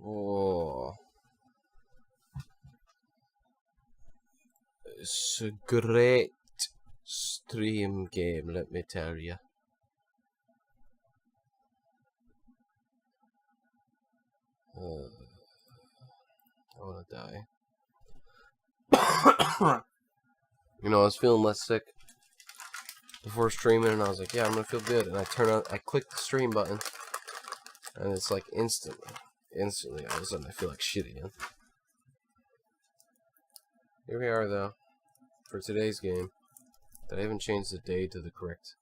Oh, it's a great stream game, let me tell you. I wanna die. You know, I was feeling less sick before streaming, and I was like, yeah, I'm gonna feel good. And I click the stream button, and it's like instantly, all of a sudden I feel like shit again. Here we are, though, for today's game. Did I even change the day to the correct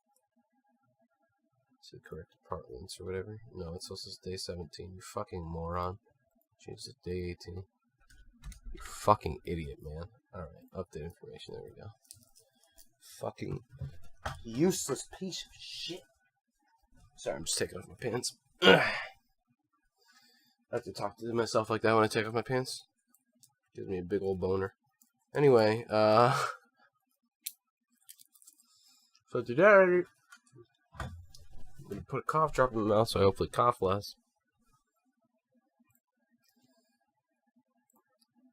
apartments or whatever? No, it's supposed to say day 17. You fucking moron. Change the day 18. You fucking idiot, man. Alright, update information. There we go. Fucking useless piece of shit. Sorry, I'm just taking off my pants. I have to talk to myself like that when I take off my pants. Gives me a big old boner. Anyway, so today, I'm gonna put a cough drop in my mouth so I hopefully cough less.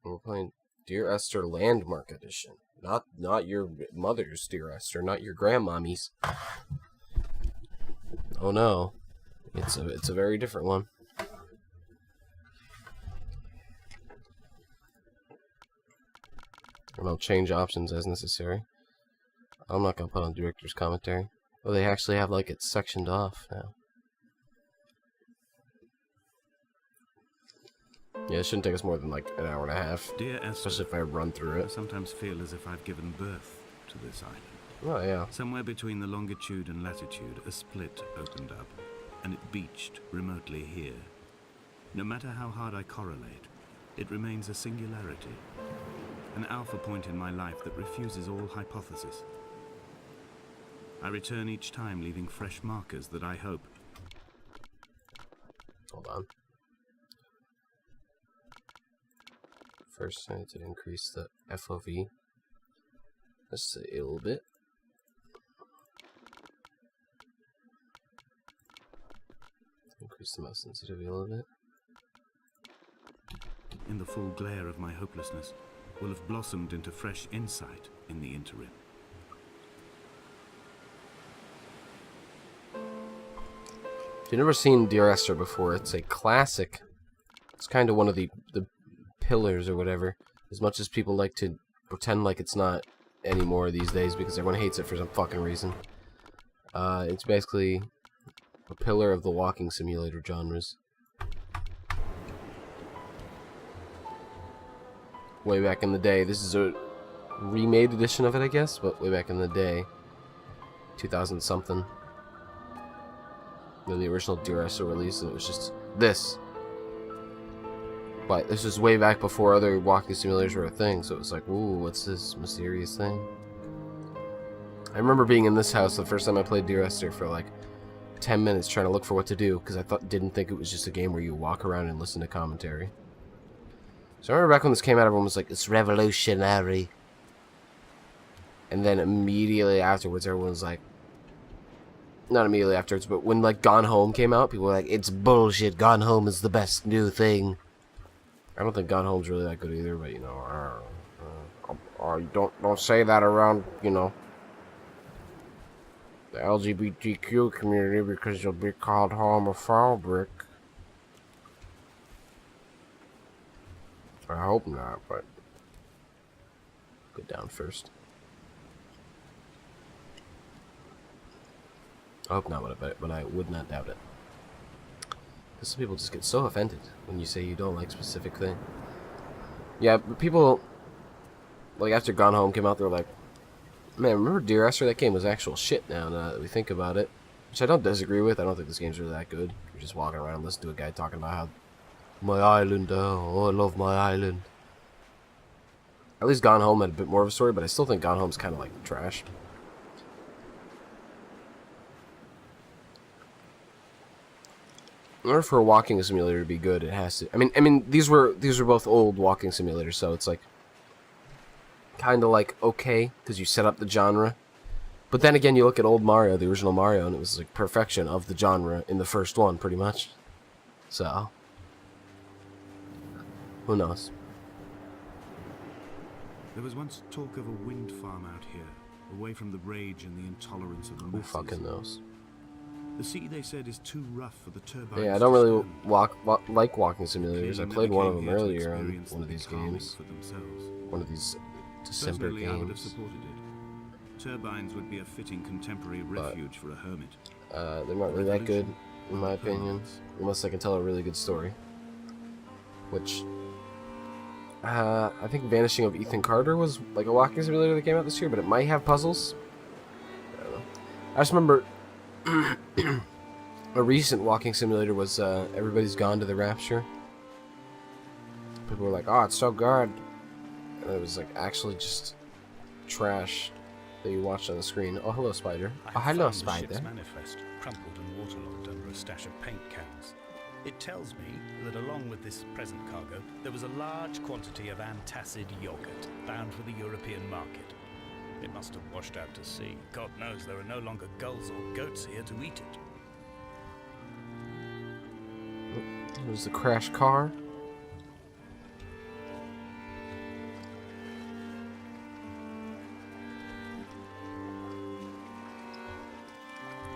And we're playing Dear Esther Landmark Edition. Not your mother's Dear Esther, not your grandmommy's. Oh no. It's a very different one. And I'll change options as necessary. I'm not gonna put on director's commentary. Oh, they actually have like it sectioned off now. Yeah, it shouldn't take us more than like an hour and a half. Dear Esther, especially if I run through it. I sometimes feel as if I've given birth to this island. Oh, yeah. Somewhere between the longitude and latitude, a split opened up, and it beached remotely here. No matter how hard I correlate, it remains a singularity. An alpha point in my life that refuses all hypothesis. I return each time, leaving fresh markers that I hope. Hold on. First, I need to increase the FOV. Just a little bit. Increase the mouse sensitivity a little bit. In the full glare of my hopelessness, will have blossomed into fresh insight in the interim. If you've never seen Dear Esther before, it's a classic. It's kind of one of the pillars or whatever. As much as people like to pretend like it's not anymore these days because everyone hates it for some fucking reason. It's basically a pillar of the walking simulator genres. Way back in the day. This is a remade edition of it, I guess, but way back in the day. 2000 something. When the original Dear Esther released, and it was just this. But this was way back before other walking simulators were a thing, so it was like, ooh, what's this mysterious thing? I remember being in this house the first time I played Dear Esther for like 10 minutes trying to look for what to do, because I didn't think it was just a game where you walk around and listen to commentary. So I remember back when this came out, everyone was like, it's revolutionary. And then immediately afterwards, everyone was like, not immediately afterwards, but when like Gone Home came out, people were like, it's bullshit, Gone Home is the best new thing. I don't think Gone Home's really that good either, but you know, don't say that around, you know, the LGBTQ community because you'll be called homophobic. I hope not, but get down first. I hope not, but I would not doubt it. Because some people just get so offended when you say you don't like specific thing. Yeah, but people, like after Gone Home came out, they were like, man, remember Dear Esther? That game was actual shit now that we think about it. Which I don't disagree with. I don't think this game's really that good. You're just walking around and listening to a guy talking about how my island, oh, I love my island. At least Gone Home had a bit more of a story, but I still think Gone Home's kind of like trash. In order for a walking simulator to be good, it has to. I mean, these were both old walking simulators, so it's like kind of like okay because you set up the genre. But then again, you look at old Mario, the original Mario, and it was like perfection of the genre in the first one, pretty much. So Who knows? There was once talk of a wind farm out here, away from the rage and the intolerance of the Who masses. fucking knows? The sea, they said, is too rough for the turbines. Yeah, I don't to really stand. like walking simulators. I Clearly played never one of came them here to earlier on experience one of the these calming games. for themselves. One of these December Personally, I would have games. supported it. Turbines would be a fitting contemporary refuge for a hermit. They're not really that good, in my opinion. Unless I can tell a really good story. Which, I think Vanishing of Ethan Carter was like a walking simulator that came out this year, but it might have puzzles. I don't know. I just remember a recent walking simulator was Everybody's Gone to the Rapture. People were like, "Oh, it's so good," and it was like actually just trash that you watched on the screen. Oh, hello, Spider. Oh, hello, Spider. Ship's manifest, crumpled and waterlogged under a stash of paint cans. It tells me that along with this present cargo, there was a large quantity of antacid yogurt bound for the European market. It must have washed out to sea. God knows there are no longer gulls or goats here to eat it. There's the crash car.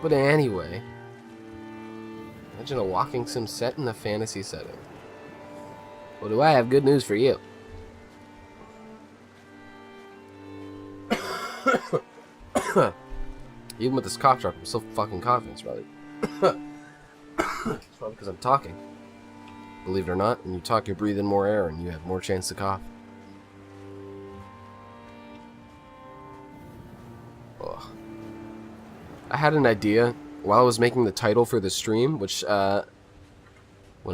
But anyway, imagine a walking sim set in a fantasy setting. Well, do I have good news for you? Even with this cough drop, I'm still fucking coughing. It's probably it's probably because I'm talking. Believe it or not, when you talk, you breathe in more air and you have more chance to cough. Ugh. I had an idea while I was making the title for the stream, which, when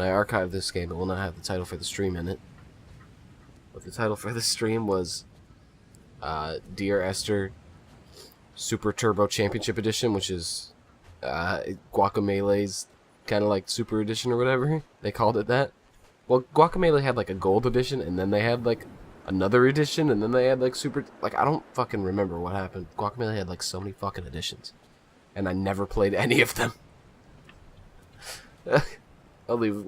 I archive this game, it will not have the title for the stream in it. But the title for the stream was, Dear Esther Super Turbo Championship Edition, which is, Guacamelé's kind of like Super Edition or whatever. They called it that. Well, Guacamelee had like a Gold Edition, and then they had like another edition, and then they had like Super... Like, I don't fucking remember what happened. Guacamelee had like so many fucking editions. And I never played any of them. I'll leave.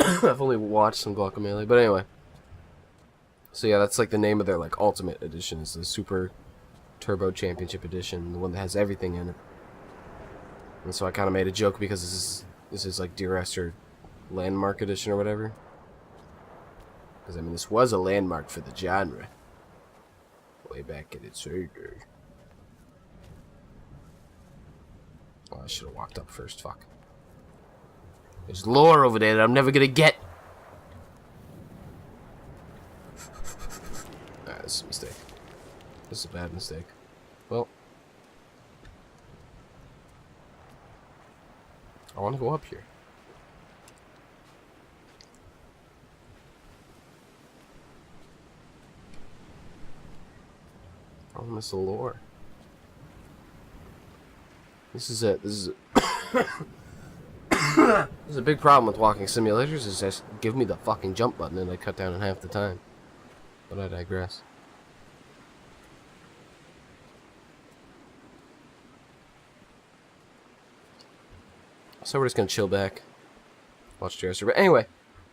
I've only watched some Guacamelee, but anyway. So yeah, that's like the name of their like Ultimate Edition, is the Super Turbo Championship Edition, the one that has everything in it. And so I kind of made a joke because this is like Dear Esther Landmark Edition or whatever. Because I mean, this was a landmark for the genre way back in its heyday. Oh, I should have walked up first. Fuck. There's lore over there that I'm never gonna get. Alright, this is a mistake. This is a bad mistake. Well, I want to go up here. I want to miss the lore. This is a big problem with walking simulators, is just give me the fucking jump button and I cut down in half the time. But I digress. So we're just gonna chill back, watch Dear Esther. But anyway,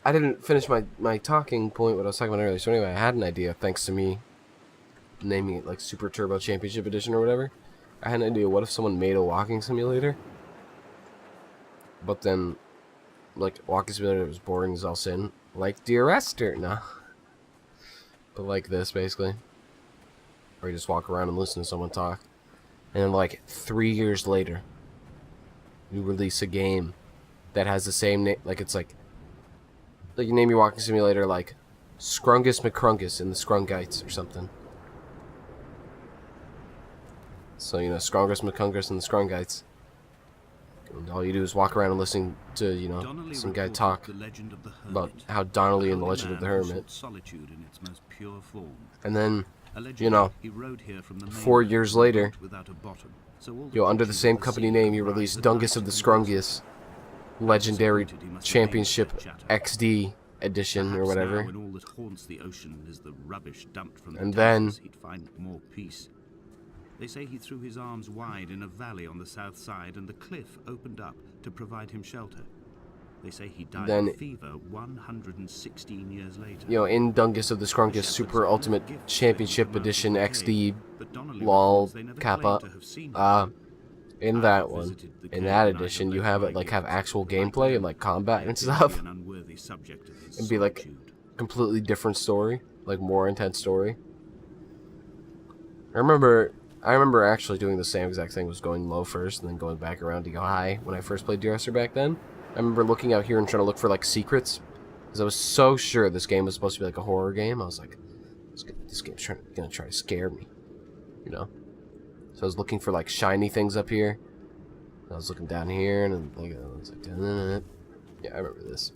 I didn't finish my talking point, what I was talking about earlier. So anyway, I had an idea, thanks to me naming it like Super Turbo Championship Edition or whatever. I had an idea, what if someone made a walking simulator, but then, like, walking simulator was boring as all sin, like Dear Esther, no. But like this, basically. Or you just walk around and listen to someone talk. And then, like, 3 years later, you release a game that has the same name, like, it's like you name your walking simulator, like, Scrungus McCrungus in the Scrungites or something. So, you know, Scrungus McCrungus and the Scrungites. And all you do is walk around and listen to, you know, Donnelly some guy reported talk the legend of the about hermit, how Donnelly and the holy Legend of the man who Hermit. sought solitude in its most pure form. And then, Allegedly, you know, he rode here from the 4 mainland years on a later, boat without a bottom, so all you know, under the creatures same of company sea name, could you rise release at Dungus night of the and converse. Scrungus Legendary Disappointed he must Championship remain with that chatter. XD Edition or Perhaps whatever. now, when all that haunts the ocean is the rubbish dumped from the And then- tankers, he'd find more peace. They say he threw his arms wide in a valley on the south side, and the cliff opened up to provide him shelter. They say he died Then, of fever 116 years later. you know, in Dungus of the Scrungus Super Ultimate Championship Edition XD LOL Kappa, in that one, in that edition, you have it like have actual gameplay and like combat and stuff, and be like completely different story, like more intense story. I remember actually doing the same exact thing, was going low first and then going back around to go high when I first played Dear Esther back then. I remember looking out here and trying to look for like secrets, because I was so sure this game was supposed to be like a horror game. I was like, this game's gonna try to scare me, you know. So I was looking for like shiny things up here. I was looking down here and I was like, yeah, I remember this.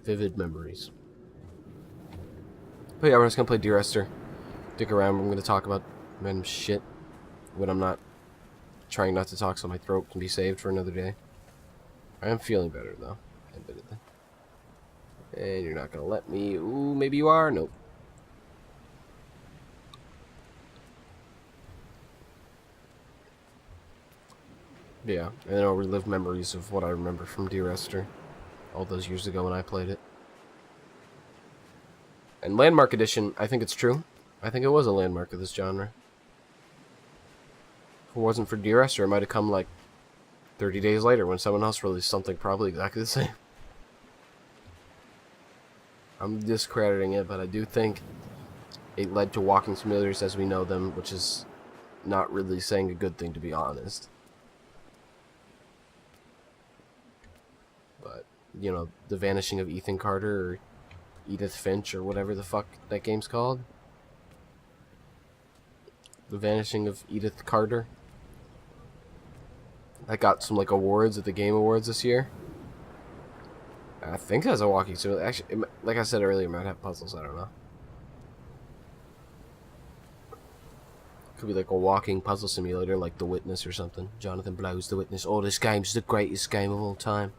Vivid memories. But yeah, we're just gonna play Dear Esther. Stick around. I'm gonna talk about random shit when I'm not trying not to talk, so my throat can be saved for another day. I am feeling better though, admittedly. And you're not gonna let me. Ooh, maybe you are. Nope. Yeah, and then I'll relive memories of what I remember from Dear Esther all those years ago when I played it. And Landmark Edition, I think it's true. I think it was a landmark of this genre. If it wasn't for Dear Esther, it might have come like 30 days later when someone else released something probably exactly the same. I'm discrediting it, but I do think it led to walking simulators as we know them, which is not really saying a good thing, to be honest. But, you know, the vanishing of Ethan Carter or Edith Finch or whatever the fuck that game's called. The Vanishing of Edith Carter. That got some like awards at the Game Awards this year. I think that's a walking simulator. Actually, like I said earlier, it might have puzzles. I don't know. Could be like a walking puzzle simulator, like The Witness or something. Jonathan Blow's The Witness. Oh, this game's the greatest game of all time.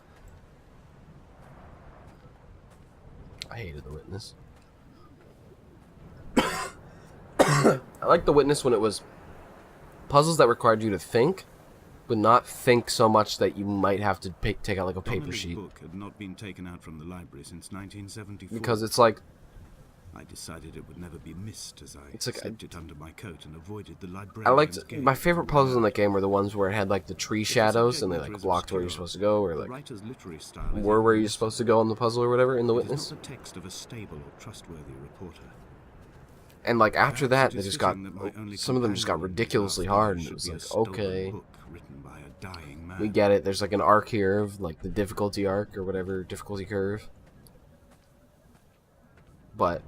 I hated The Witness. I liked The Witness when it was puzzles that required you to think, but not think so much that you might have to take out like a paper sheet. Book had not been taken out from the library since 1974. Because it's like, I decided it would never be missed as I it's like slipped it under my coat and avoided the library. I liked my favorite puzzles in that game were the ones where it had like the tree shadows and they like blocked where you're supposed to go, or like were where you're supposed to go on the puzzle or whatever in The Witness. The text of a stable or trustworthy reporter. And like after that, they just got some of them just got ridiculously hard, and it was like, okay, we get it. There's like an arc here of like the difficulty arc or whatever difficulty curve, but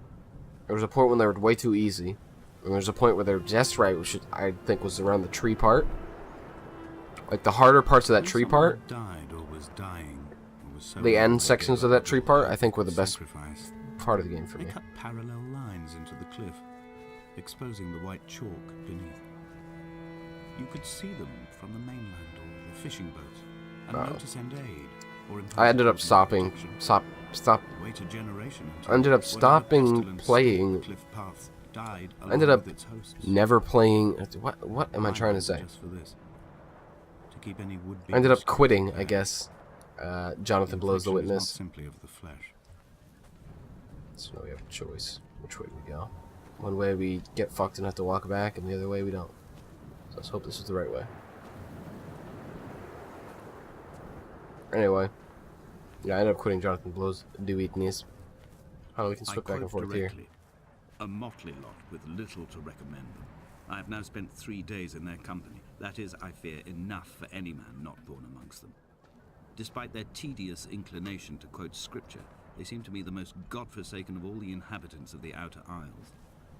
there was a point when they were way too easy, and there was a point where they were just right, which I think was around the tree part. Like the harder parts of that tree part, the end sections of that tree part, I think were the best part of the game for me. They cut parallel lines into the cliff, exposing the white chalk beneath. You could see them from the mainland or the fishing boat, and notice and aid. Or I ended up stopping. Wait a generation. I ended up stopping playing. I ended up never playing. What am I trying to say? I ended up quitting, I guess. Jonathan Blow's The Witness. Simply of the flesh. So now we have a choice. Which way we go? One way we get fucked and have to walk back, and the other way we don't. So let's hope this is the right way. Anyway. Yeah, I ended up quitting Jonathan Blow's The Witness. Oh, we can switch back and forth here. A motley lot with little to recommend them. I have now spent 3 days in their company. That is, I fear, enough for any man not born amongst them. Despite their tedious inclination to quote scripture, they seem to me the most godforsaken of all the inhabitants of the Outer Isles.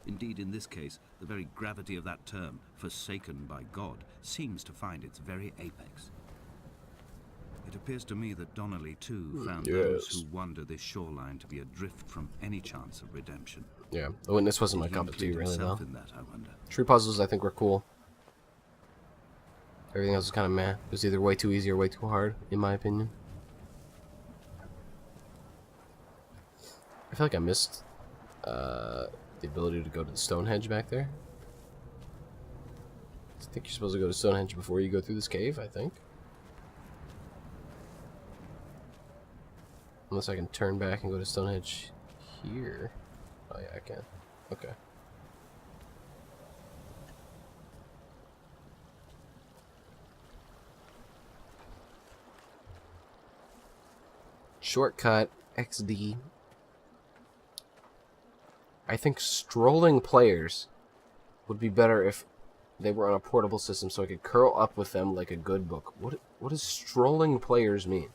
Indeed, in this case, the very gravity of that term, forsaken by God, seems to find its very apex. It appears to me that Donnelly, too, found those who wander this shoreline to be adrift from any chance of redemption. Yeah, The Witness wasn't my cup of tea, really, though. In that, I wonder. Tree puzzles, I think, were cool. Everything else was kind of meh. It was either way too easy or way too hard, in my opinion. I feel like I missed the ability to go to the Stonehenge back there. I think you're supposed to go to Stonehenge before you go through this cave, I think. Unless I can turn back and go to Stonehenge here. Oh yeah, I can. Okay. Shortcut XD. I think strolling players would be better if they were on a portable system so I could curl up with them like a good book. What does strolling players mean?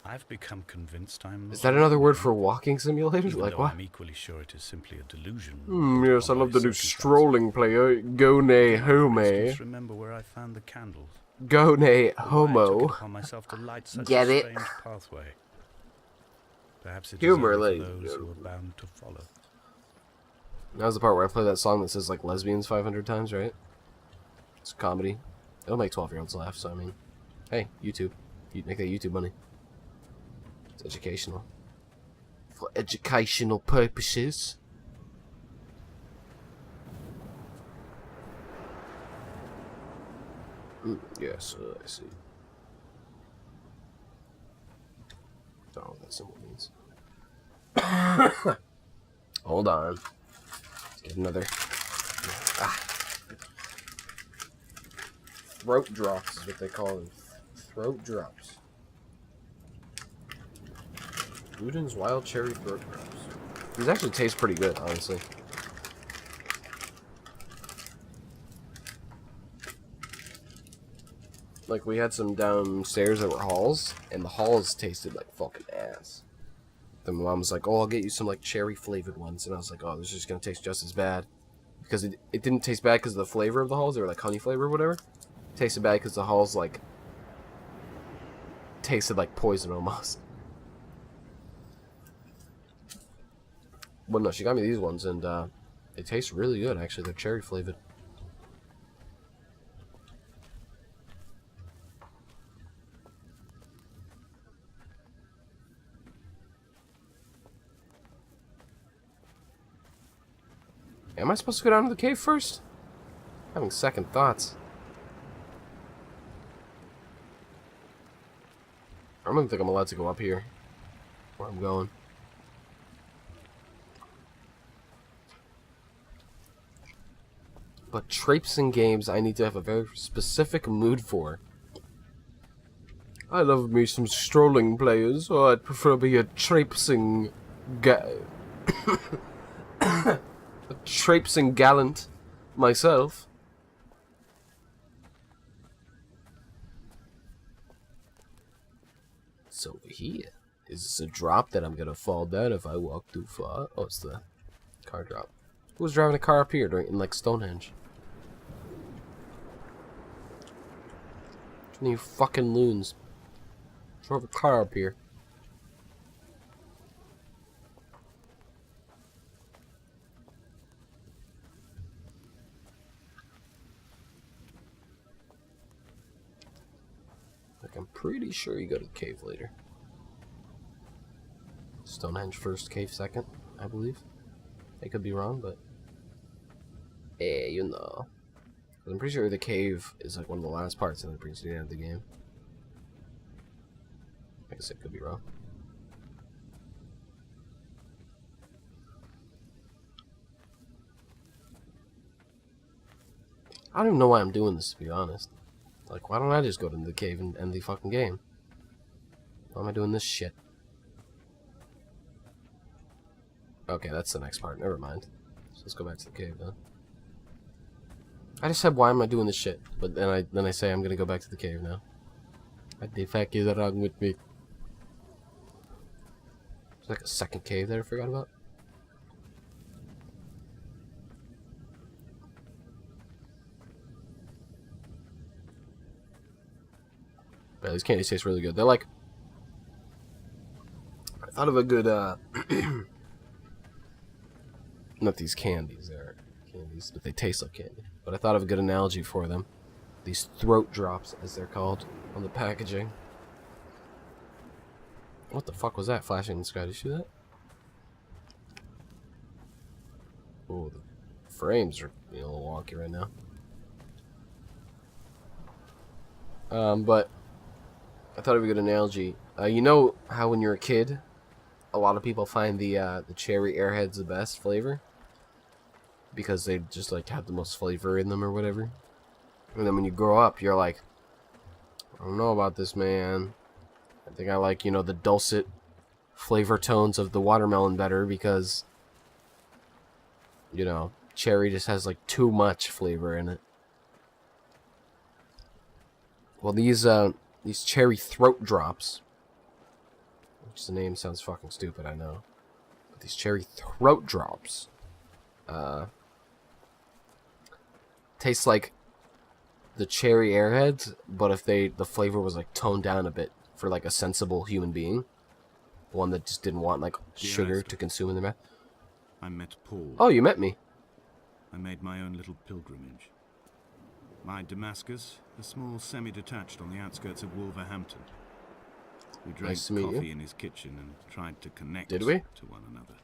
I've become convinced I'm not Is that another word for walking simulator? even Like though what? I'm equally sure it is simply a delusion. Yes, I upon love my the new circumstances. strolling player. Go nay I, for home. instance, remember where I found the candles. Go nay Or why I took it homo. upon myself to light such Get a it? strange pathway. Perhaps it is Humor, only ladies for and those who gentlemen. are bound to follow. That was the part where I play that song that says like lesbians 500 times, right? It's a comedy. It'll make 12-year-olds laugh, so I mean, hey, YouTube. You make that YouTube money. It's educational. For educational purposes. Yes, I see. I don't know what that symbol means. Hold on. Let's get another. Throat drops is what they call them. Throat drops. Luden's Wild Cherry Throat Drops. These actually taste pretty good, honestly. Like, we had some downstairs that were Halls, and the Halls tasted like fucking ass. Then my mom was like, oh, I'll get you some, like, cherry-flavored ones. And I was like, oh, this is just gonna taste just as bad. Because it didn't taste bad because of the flavor of the Halls. They were, like, honey flavor or whatever. It tasted bad because the Halls, like, tasted like poison almost. Well, no, she got me these ones, and they taste really good, actually. They're cherry-flavored. Am I supposed to go down to the cave first? I'm having second thoughts. I don't even think I'm allowed to go up here. Where I'm going. But traipsing games I need to have a very specific mood for. I love me some strolling players, or I'd prefer be a traipsing a traipsing gallant myself. It's over here. Is this a drop that I'm gonna fall down if I walk too far? Oh, it's the car drop. Who was driving a car up here in like Stonehenge? Which one of you fucking loons drove a car up here? Like, I'm pretty sure you go to the cave later. Stonehenge first, cave second, I believe. I could be wrong, but you know. I'm pretty sure the cave is like one of the last parts and it brings you to the end of the game. I guess I could be wrong. I don't even know why I'm doing this, to be honest. Like, why don't I just go to the cave and end the fucking game? Why am I doing this shit? Okay, that's the next part. Never mind. So let's go back to the cave then. I just said, why am I doing this shit? But then I say I'm gonna go back to the cave now. What the fuck is wrong with me? There's like a second cave there I forgot about. Yeah, these candies taste really good. They're like... I thought of a good, not these candies, they're candies, but they taste like candy. But I thought of a good analogy for them. These throat drops, as they're called, on the packaging. What the fuck was that flashing in the sky? Did you see that? Oh, the frames are being a little wonky right now. But I thought of a good analogy. You know how when you're a kid a lot of people find the cherry Airheads the best flavor because they just like have the most flavor in them or whatever. And then when you grow up, you're like, I don't know about this, man. I think I like, you know, the dulcet flavor tones of the watermelon better because, you know, cherry just has like too much flavor in it. Well, these cherry throat drops, which the name sounds fucking stupid, I know. But these cherry throat drops taste like the cherry Airheads, but if the flavor was like toned down a bit for like a sensible human being, one that just didn't want like sugar to consume in their mouth. I met Paul. Oh, you met me. I made my own little pilgrimage. My Damascus, a small semi-detached on the outskirts of Wolverhampton. We drank coffee in his kitchen and tried to connect to one another.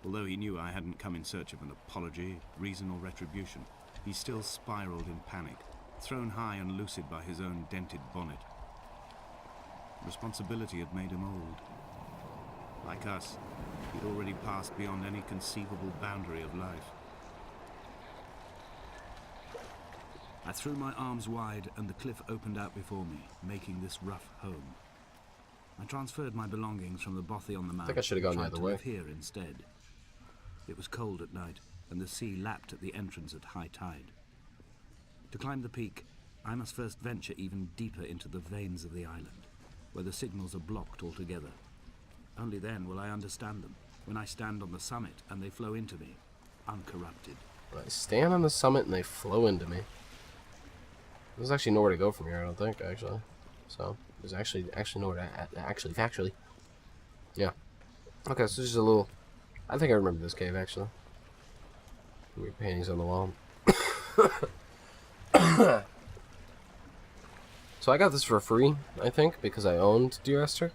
Although he knew I hadn't come in search of an apology, reason or retribution, he still spiraled in panic, thrown high and lucid by his own dented bonnet. Responsibility had made him old. Like us, he'd already passed beyond any conceivable boundary of life. I threw my arms wide and the cliff opened out before me, making this rough home. I transferred my belongings from the bothy on the mount. I think I should have gone the other way. Live here instead. It was cold at night, and the sea lapped at the entrance at high tide. To climb the peak, I must first venture even deeper into the veins of the island, where the signals are blocked altogether. Only then will I understand them, when I stand on the summit and they flow into me, uncorrupted. I stand on the summit and they flow into me. There's actually nowhere to go from here, I don't think, actually. So, there's actually nowhere to... Factually. Yeah. Okay, so this is a little... I think I remember this cave, actually. Weird paintings on the wall. So I got this for free, I think, because I owned Dear Esther.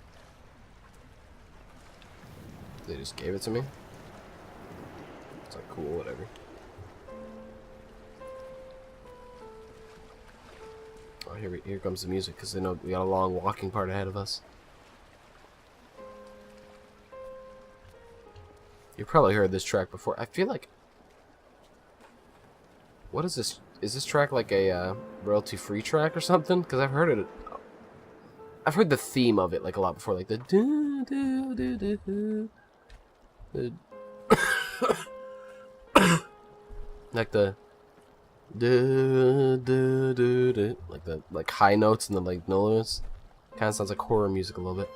They just gave it to me. It's like, cool, whatever. Oh, here comes the music, because they know we got a long walking part ahead of us. You've probably heard this track before. I feel like... What is this? Is this track like a royalty-free track or something? Because I've heard it... I've heard the theme of it like a lot before, like the... like the... like the high notes and the like no notes. Kind of sounds like horror music a little bit.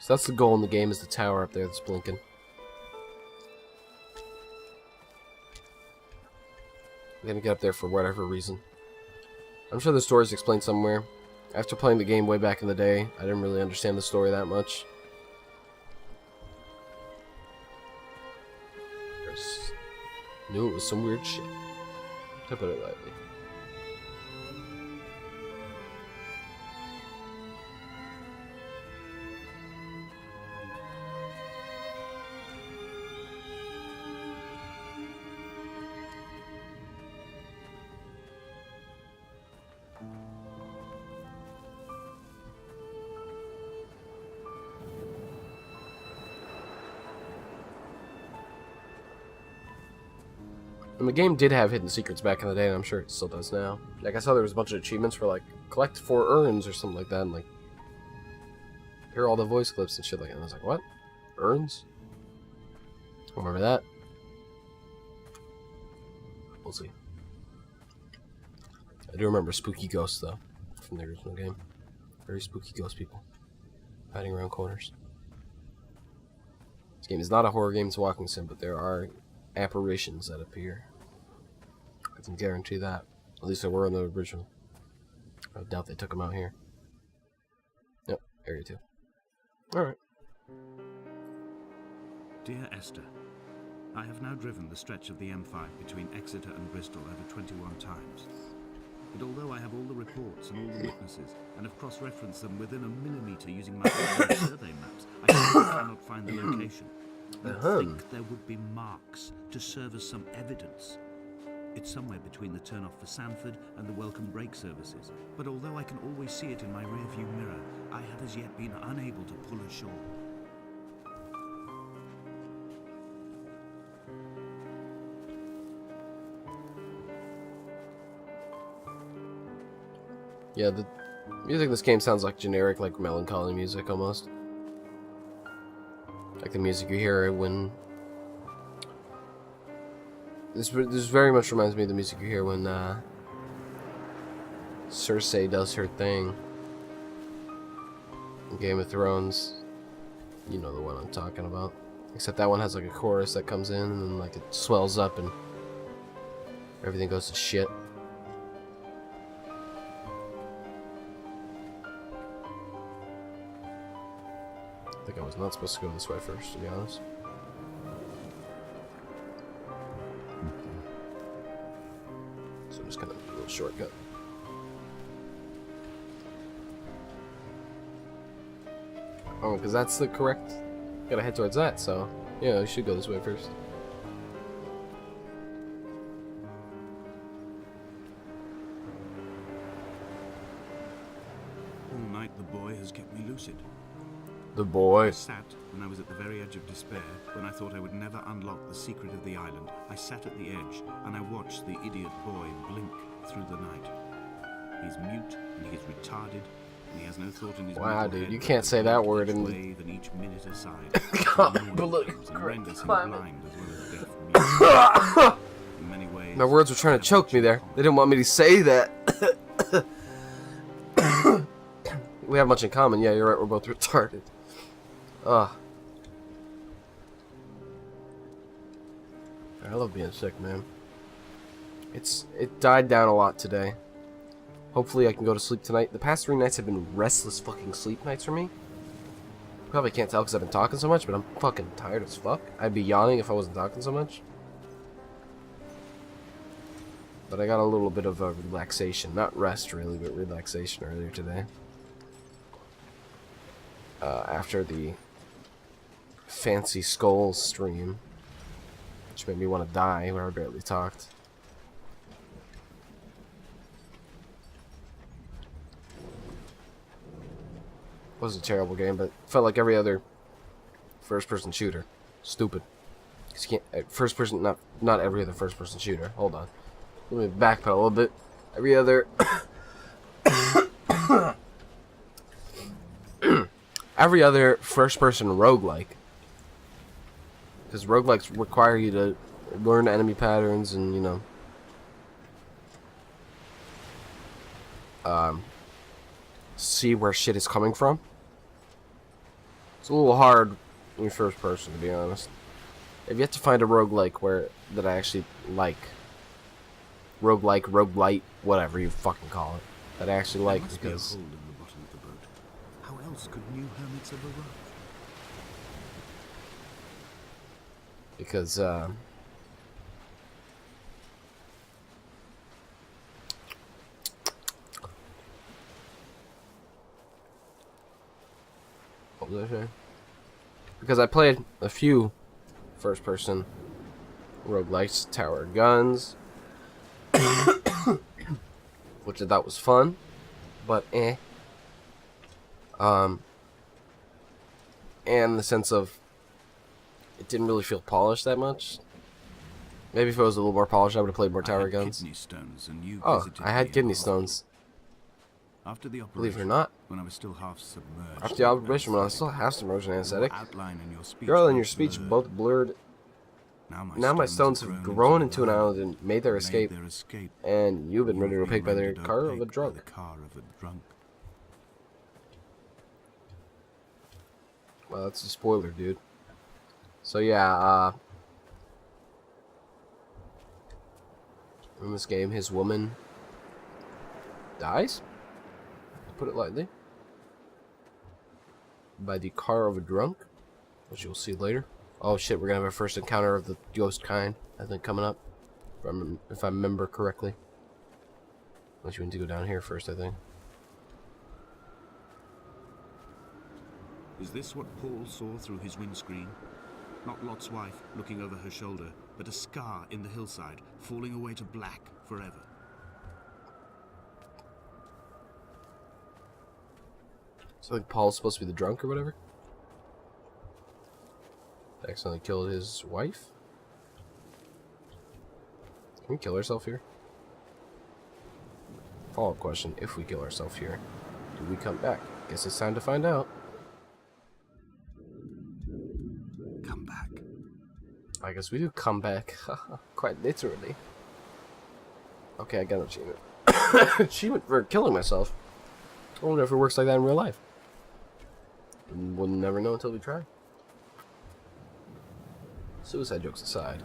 So that's the goal in the game, is the tower up there that's blinking. I'm gonna get up there for whatever reason. I'm sure the story's explained somewhere. After playing the game way back in the day, I didn't really understand the story that much. Just knew it was some weird shit, to put it lightly. And the game did have hidden secrets back in the day, and I'm sure it still does now. Like, I saw there was a bunch of achievements for, like, collect 4 urns or something like that, and, like, hear all the voice clips and shit like that. And I was like, what? Urns? I don't remember that. We'll see. I do remember spooky ghosts, though, from the original game. Very spooky ghost people. Hiding around corners. This game is not a horror game, it's a walking sim, but there are apparitions that appear. I can guarantee that. At least there were in the original. I doubt they took them out here. Yep, area 2. Alright. Dear Esther, I have now driven the stretch of the M5 between Exeter and Bristol over 21 times. but although I have all the reports and all the witnesses, and have cross-referenced them within a millimetre using my own survey maps, I still cannot find the location. You'd think there would be marks to serve as some evidence. It's somewhere between the turn-off for Sanford and the welcome brake services, but although I can always see it in my rear-view mirror, I have as yet been unable to pull ashore. Yeah, the music in this game sounds like generic, like melancholy music almost. Like the music you hear when... This very much reminds me of the music you hear when Cersei does her thing in Game of Thrones. You know the one I'm talking about. Except that one has like a chorus that comes in and then like it swells up and everything goes to shit. I think I was not supposed to go this way first, to be honest. So I'm just gonna do a little shortcut. Oh, because that's the correct... Gotta head towards that, so... Yeah, we should go this way first. All night the boy has kept me lucid. The boy. I sat when I was at the very edge of despair, when I thought I would never unlock the secret of the island. I sat at the edge, and I watched the idiot boy blink through the night. He's mute, and he's retarded, and he has no thought in his Wow, mental dude, head you but can't to say that blink word each in the... wave and each minute aside. God, but look, and renders him climate. blind as well as deaf mute. In many ways, My words were trying to choke me there. They didn't want me to say that. We have much in common. Yeah, you're right. We're both retarded. Ugh. I love being sick, man. It died down a lot today. Hopefully I can go to sleep tonight. The past 3 nights have been restless fucking sleep nights for me. Probably can't tell because I've been talking so much, but I'm fucking tired as fuck. I'd be yawning if I wasn't talking so much. But I got a little bit of a relaxation. Not rest, really, but relaxation earlier today. After the Fancy Skulls stream. Which made me want to die, where I barely talked. It was a terrible game, but felt like every other first-person shooter. Stupid. 'Cause you can't... First-person... Not every other first-person shooter. Hold on. Let me backpedal a little bit. Every other... every other first-person roguelike. Because roguelikes require you to learn enemy patterns and, you know... see where shit is coming from. It's a little hard in your first person, to be honest. I've yet to find a roguelike that I actually like. Roguelike, roguelite, whatever you fucking call it. That I actually like, because... because... There must be a hole in the bottom of the boat. How else could new hermits have arrived? Because, what was I saying? Because I played a few first-person roguelikes, Tower of Guns, which I thought was fun, but eh. And the sense of it didn't really feel polished that much. Maybe if it was a little more polished, I would have played more Tower of Guns. Kidney stones, and you Oh, visited I me had in kidney the hospital. stones. After the operation, Believe it or not. when I was still half submerged. After the operation, when I still have some erosion anesthetic, Outline in your speech your and your was speech blurred. both blurred. Now my stones have grown into an island and made their escape, and you've been rendered opaque by the car of a drunk. Well, that's a spoiler, dude. So yeah, in this game, his woman dies, to put it lightly, by the car of a drunk, which you'll see later. Oh shit, we're gonna have our first encounter of the ghost kind, I think, coming up, if I remember correctly. Unless you need to go down here first, I think. Is this what Paul saw through his windscreen? Not Lot's wife looking over her shoulder, but a scar in the hillside, falling away to black forever. So like Paul's supposed to be the drunk or whatever? Accidentally killed his wife? Can we kill ourselves here? Follow-up question, if we kill ourselves here, do we come back? Guess it's time to find out. Come back. I guess we do come back. Quite literally. Okay, I got an achievement. Achievement for killing myself. I wonder if it works like that in real life. We'll never know until we try. Suicide jokes aside.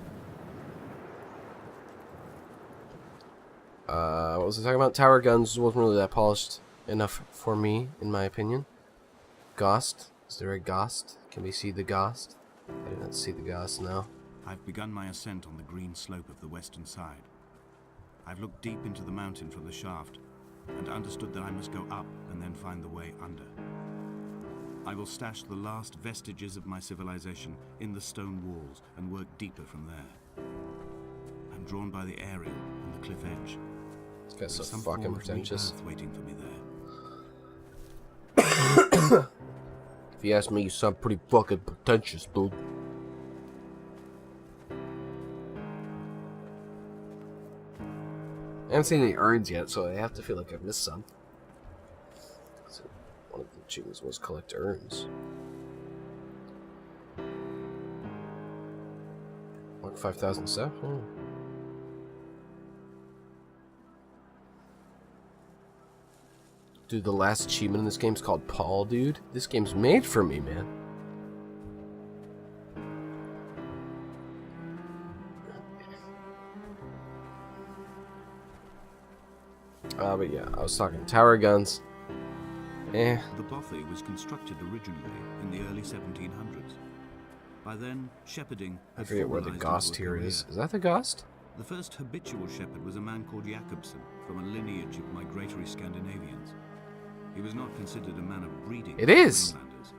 What was I talking about? Tower guns wasn't really that polished enough for me, in my opinion. Ghost. Is there a ghost? Can we see the ghost? I did not see the ghost now. I've begun my ascent on the green slope of the western side. I've looked deep into the mountain from the shaft and understood that I must go up and then find the way under. I will stash the last vestiges of my civilization in the stone walls and work deeper from there. I'm drawn by the aerial and the cliff edge. This guy's There's so some fucking form of pretentious. rebirth waiting for me there. If you ask me, you sound pretty fucking pretentious, dude. I haven't seen any urns yet, so I have to feel like I've missed some. So one of the achievements was collect urns. Like 5,000 stuff? Oh. Dude, the last achievement in this game is called Paul, dude. This game's made for me, man. But yeah, I was talking tower guns. The bothy was constructed originally in the early 1700s. By then, shepherding I had forget where the formalized Ghost into a here career. is. Is that the Ghost? The first habitual shepherd was a man called Jacobson, from a lineage of migratory Scandinavians. He was not considered a man of breeding. It is! for Mainlanders.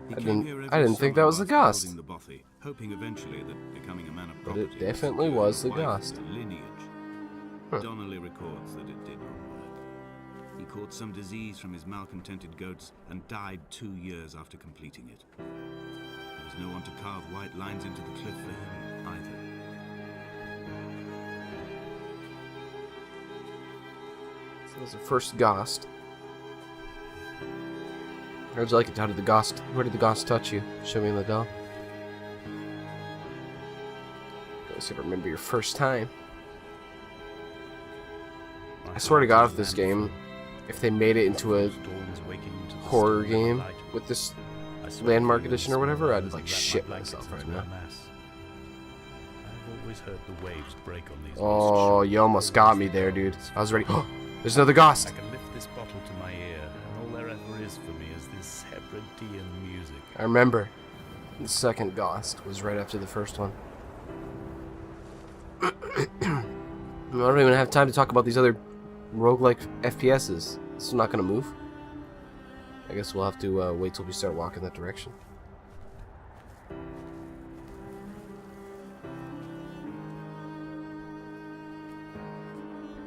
He I came didn't- here I every didn't think that summer was the whilst Ghost. building the bothy, hoping eventually that becoming a man of But property it definitely would was the secure a wife Ghost. with a lineage. Huh. Donnelly records that it did not work. He caught some disease from his malcontented goats and died 2 years after completing it. There was no one to carve white lines into the cliff for him either. So that was the first Ghost. How'd you like it? How did the Ghost? Where did the Ghost touch you? Show me in the doll. Let's see if I remember your first time. I swear to God, if this game, if they made it into a horror game with this landmark edition or whatever, I'd like shit myself right now. I've always heard the waves break on these. Oh, you almost got me there, dude. I was ready. Oh, there's another Ghost. I can lift this bottle to my ear, and all there ever is for me is this Hebridean music. I remember. The second Ghost was right after the first one. I don't even have time to talk about these other roguelike FPSs. This is not going to move. I guess we'll have to wait till we start walking that direction.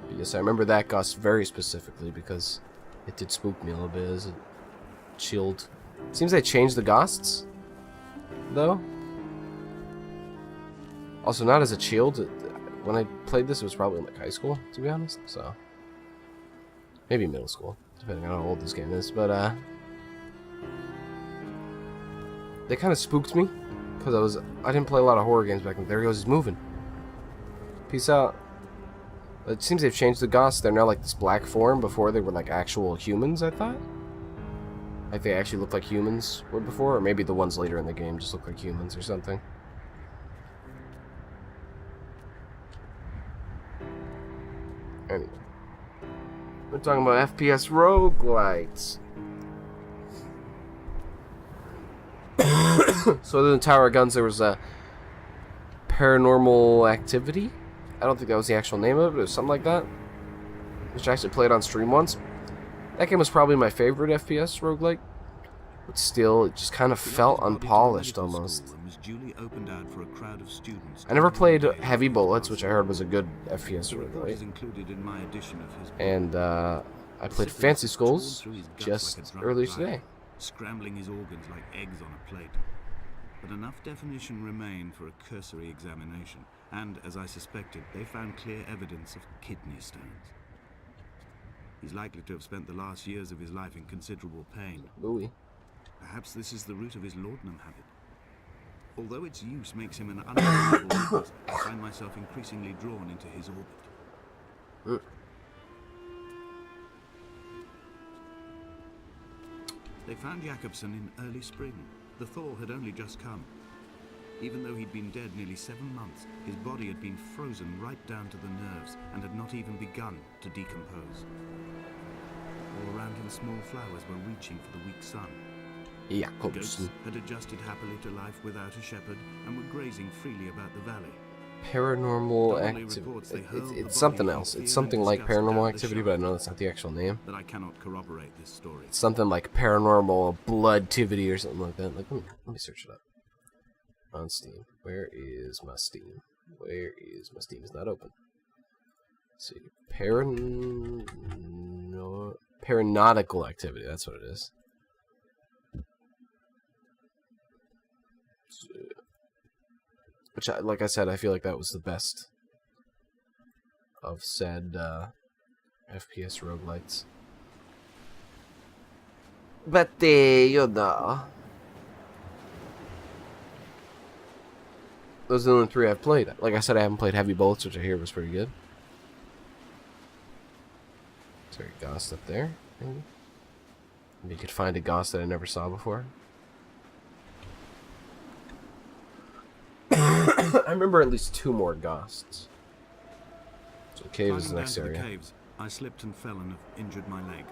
But yes, I remember that Ghost very specifically because it did spook me a little bit as it chilled. Seems they changed the Ghosts, though. Also, not as a shield. When I played this, it was probably in like high school, to be honest. So maybe middle school, depending on how old this game is. But they kind of spooked me because I didn't play a lot of horror games back then. There he goes, he's moving. Peace out. It seems they've changed the Ghosts. They're now like this black form. Before they were like actual humans, I thought. Like they actually looked like humans were before, or maybe the ones later in the game just look like humans or something. Anyway, we're talking about FPS roguelites. So other than Tower Guns, there was a Paranormal Activity. I don't think that was the actual name of it, but it was something like that. which I actually played on stream once. That game was probably my favorite FPS roguelike, but still, it just kind of felt unpolished almost. I never played Heavy Bullets, which I heard was a good FPS roguelike. And I played Fancy Skulls just earlier today. Scrambling his organs like eggs on a plate. But enough definition remained for a cursory examination, and, as I suspected, they found clear evidence of kidney stones. He's likely to have spent the last years of his life in considerable pain. Ooh. Perhaps this is the root of his laudanum habit. Although its use makes him an unbelievable witness, I find myself increasingly drawn into his orbit. They found Jakobsen in early spring. The thaw had only just come. Even though he'd been dead nearly 7 months, his body had been frozen right down to the nerves and had not even begun to decompose. All around him, small flowers were reaching for the weak sun. Goats had adjusted happily to life without a shepherd and were grazing freely about the valley. Paranormal Activity. It's something else. It's something like Paranormal Activity, but I know that's not the actual name. That I cannot corroborate this story. It's something like Paranormal Bloodtivity or something like that. Like, let me search it up. On Steam. Where is my Steam? Where is my Steam? It's not open. Let's see. Paranautical Activity. That's what it is. Which, like I said, I feel like that was the best of said FPS roguelites. But, you know. Those are the only 3 I've played. Like I said, I haven't played Heavy Bullets, which I hear was pretty good. Is there a ghost up there? Maybe you could find a ghost that I never saw before. I remember at least 2 more ghosts. So the cave is the next area. Caves, I slipped and fell and have injured my leg.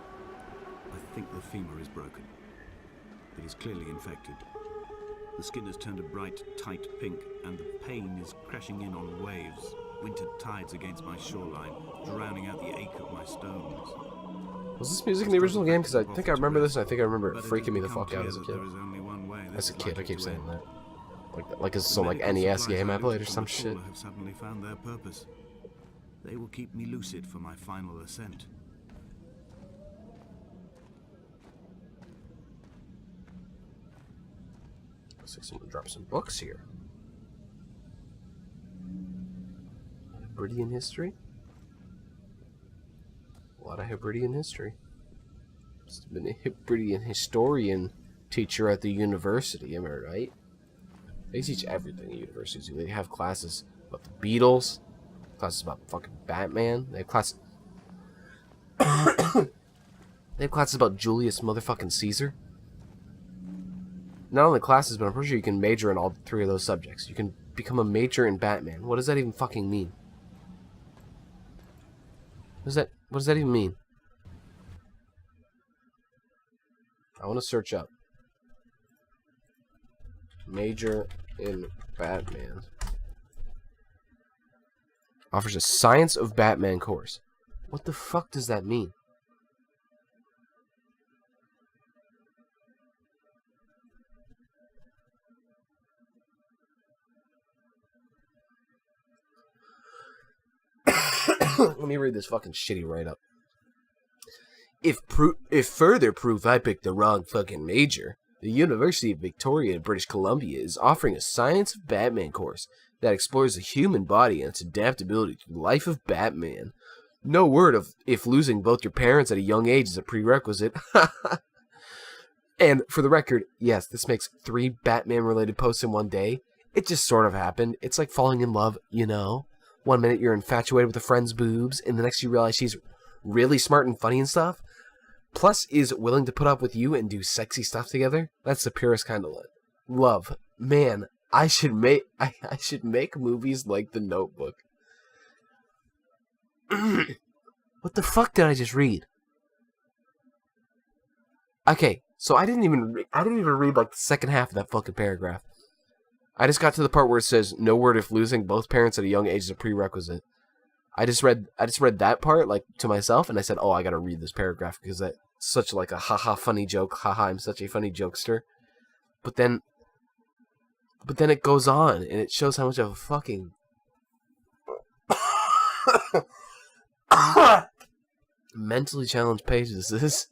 I think the femur is broken. It is clearly infected. The skin has turned a bright, tight pink, and the pain is crashing in on waves, wintered tides against my shoreline, drowning out the ache of my stones. Was this music in the original game? Because I think I remember this, and I think I remember it freaking me the fuck out as a kid. As a kid, I keep saying that. Like it's some like NES game I played or some shit. Have suddenly found their purpose. They will keep me lucid for my final ascent. Looks like someone dropped some books here. Hebridean history? A lot of Hebridean history. Must have been a Hebridean historian teacher at the university, am I right? They teach everything at universities. They have classes about the Beatles, classes about fucking Batman. They have classes. They have classes about Julius motherfucking Caesar. Not only classes, but I'm pretty sure you can major in all 3 of those subjects. You can become a major in Batman. What does that even fucking mean? What does that even mean? I want to search up. Major in Batman. Offers a Science of Batman course. What the fuck does that mean? Let me read this fucking shitty write-up. If further proof I picked the wrong fucking major, the University of Victoria in British Columbia is offering a Science of Batman course that explores the human body and its adaptability to the life of Batman. No word of if losing both your parents at a young age is a prerequisite. And for the record, yes, this makes 3 Batman-related posts in one day. It just sort of happened. It's like falling in love, you know? One minute you're infatuated with a friend's boobs, and the next you realize she's really smart and funny and stuff. Plus is willing to put up with you and do sexy stuff together. That's the purest kind of love. Man, I should make movies like The Notebook. What the fuck did I just read? Okay, so I didn't even read like the second half of that fucking paragraph. I just got to the part where it says, no word if losing both parents at a young age is a prerequisite. I just read that part like to myself, and I said, "Oh, I gotta read this paragraph because that's such like a haha funny joke. Haha, I'm such a funny jokester." But then it goes on, and it shows how much of a fucking mentally challenged page this is.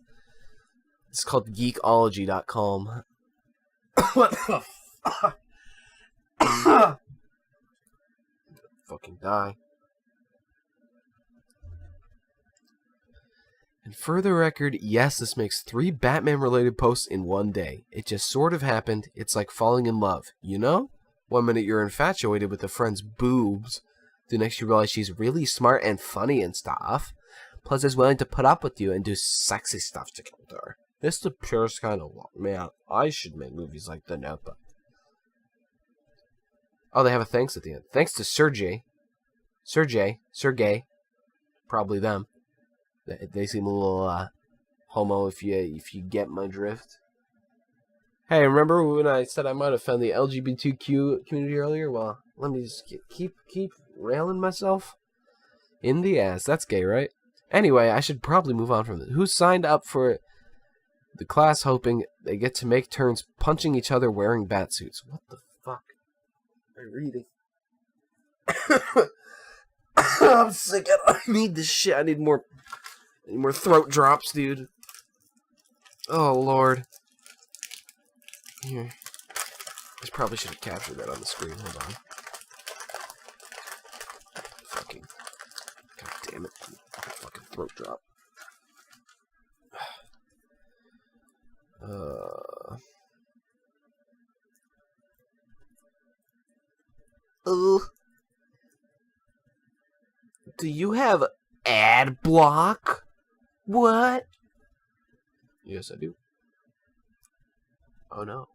It's called geekology.com. What the fuck? Fucking die. And for the record, yes, this makes 3 Batman-related posts in one day. It just sort of happened. It's like falling in love, you know? One minute you're infatuated with a friend's boobs. The next you realize she's really smart and funny and stuff. Plus is willing to put up with you and do sexy stuff together. It's the purest kind of love. Man, I should make movies like The Notebook. Oh, they have a thanks at the end. Thanks to Sergey. Probably them. They seem a little homo if you get my drift. Hey, remember when I said I might offend the LGBTQ community earlier? Well, let me just keep railing myself in the ass. That's gay, right? Anyway, I should probably move on from this. Who signed up for the class hoping they get to make turns punching each other wearing bat suits? What the fuck? I'm reading. I'm sick. I need this shit. I need more throat drops, dude. Oh, Lord. Here. I probably should have captured that on the screen. Hold on. Fucking. God damn it. Fucking throat drop. Do you have ad block? What? Yes, I do. Oh no.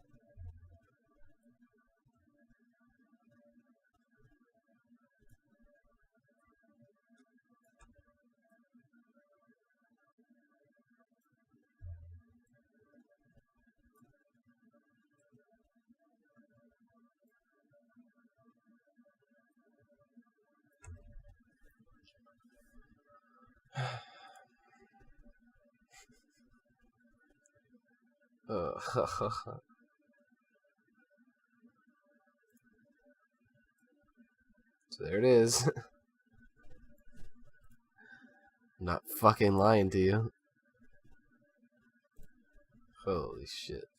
So there it is. I'm not fucking lying to you. Holy shit.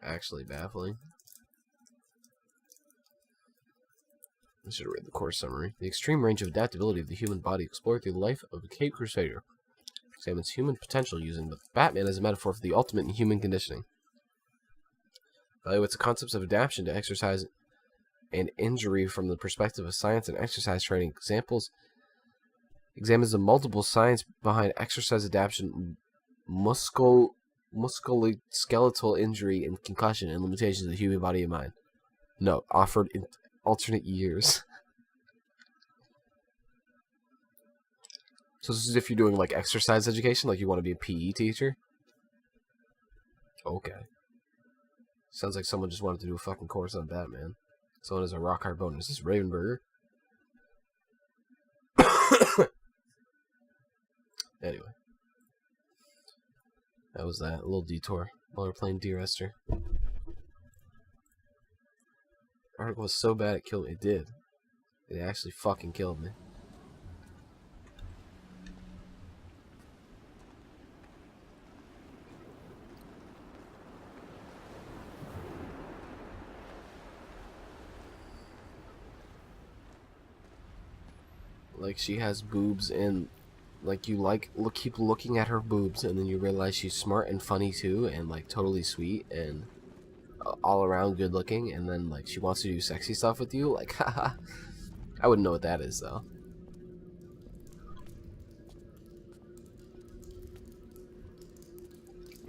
Actually baffling. I should have read the course summary. The extreme range of adaptability of the human body explored through the life of a Cape Crusader examines human potential using the Batman as a metaphor for the ultimate in human conditioning. Evaluates the concepts of adaptation to exercise and injury from the perspective of science and exercise training. Examines the multiple science behind exercise adaptation, musculoskeletal injury and concussion, and limitations of the human body and mind. Note, offered in alternate years. So this is if you're doing like exercise education, like you want to be a PE teacher? Okay. Sounds like someone just wanted to do a fucking course on Batman. Someone has a rock hard bonus. Is this Ravenburger? Anyway. That was that. A little detour while we were playing Dear Esther. The article was so bad it killed me. It did. It actually fucking killed me. Like she has boobs and like you keep looking at her boobs and then you realize she's smart and funny too and like totally sweet and all around good looking and then like she wants to do sexy stuff with you. Like haha. I wouldn't know what that is though.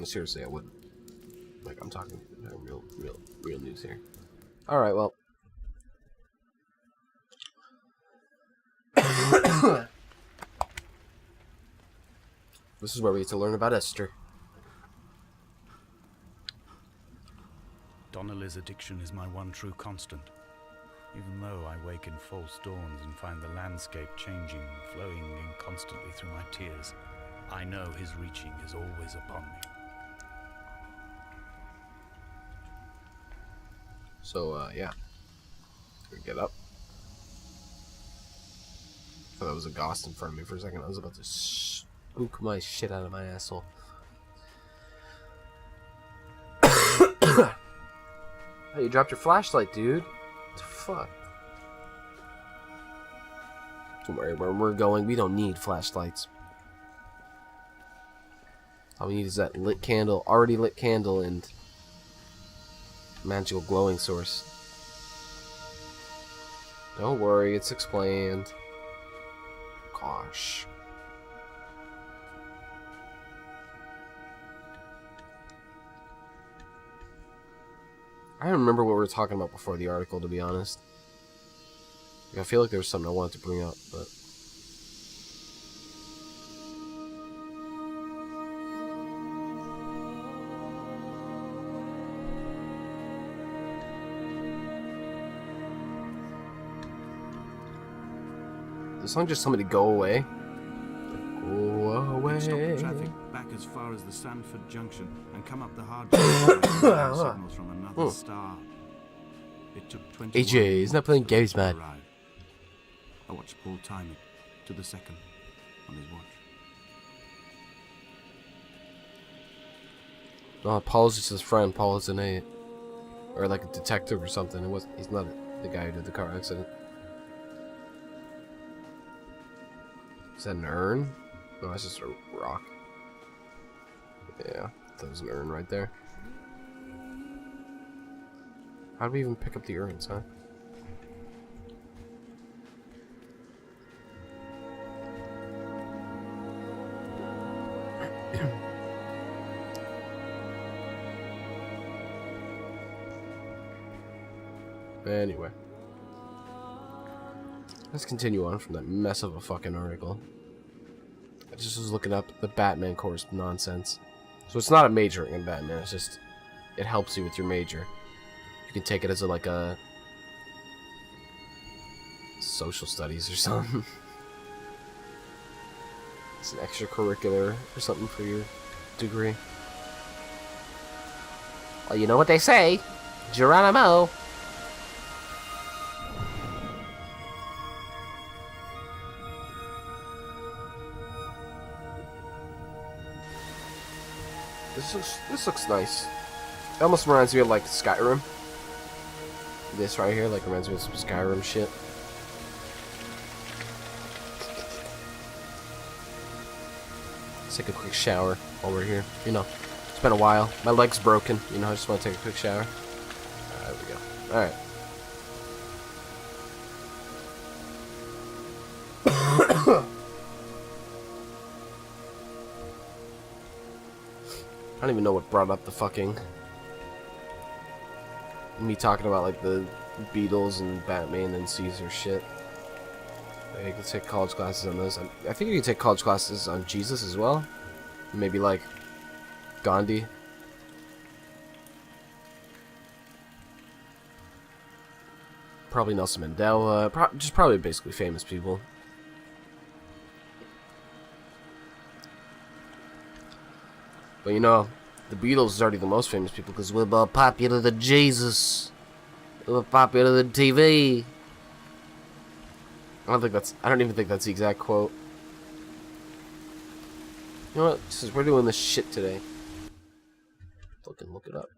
Seriously, I wouldn't. Like I'm talking real news here. All right, well. This is where we get to learn about Esther. Donnelly's addiction is my one true constant. Even though I wake in false dawns and find the landscape changing, flowing in constantly through my tears, I know his reaching is always upon me. So, yeah. Can we get up? I thought that was a ghost in front of me for a second. I was about to spook my shit out of my asshole. Hey, you dropped your flashlight, dude. What the fuck? Don't worry, where we're going, we don't need flashlights. All we need is that lit candle, already lit candle, and magical glowing source. Don't worry, it's explained. Gosh. I don't remember what we were talking about before the article, to be honest. I feel like there was something I wanted to bring up, but... the song just told me to go away. Go away. Stop the traffic back as far as the Sanford Junction and come up the hard signals from another star. It took 20 AJ, isn't that playing Gary's Mad? I watched Paul time it to the second on his watch. No, Paul's just his friend. Paul is an idiot. Or like a detective or something. He's not the guy who did the car accident. Is that an urn? No, that's just a rock. Yeah, that was an urn right there. How do we even pick up the urns, huh? Anyway. Let's continue on from that mess of a fucking article. I just was looking up the Batman course nonsense. So it's not a major in Batman, it's just... it helps you with your major. You can take it as like a... social studies or something. It's an extracurricular or something for your degree. Well, you know what they say. Geronimo! This looks nice. It almost reminds me of like Skyrim. This right here like reminds me of some Skyrim shit. Let's take a quick shower while we're here. You know, it's been a while. My leg's broken. You know, I just want to take a quick shower. There we go. Alright. I don't even know what brought up the fucking... me talking about like the Beatles and Batman and Caesar shit. I could take college classes on those. I think you can take college classes on Jesus as well. Maybe like Gandhi. Probably Nelson Mandela. Just probably basically famous people. But you know, the Beatles is already the most famous people because we're more popular than Jesus. We're popular than TV. I don't even think that's the exact quote. You know what? Since we're doing this shit today, fucking look it up.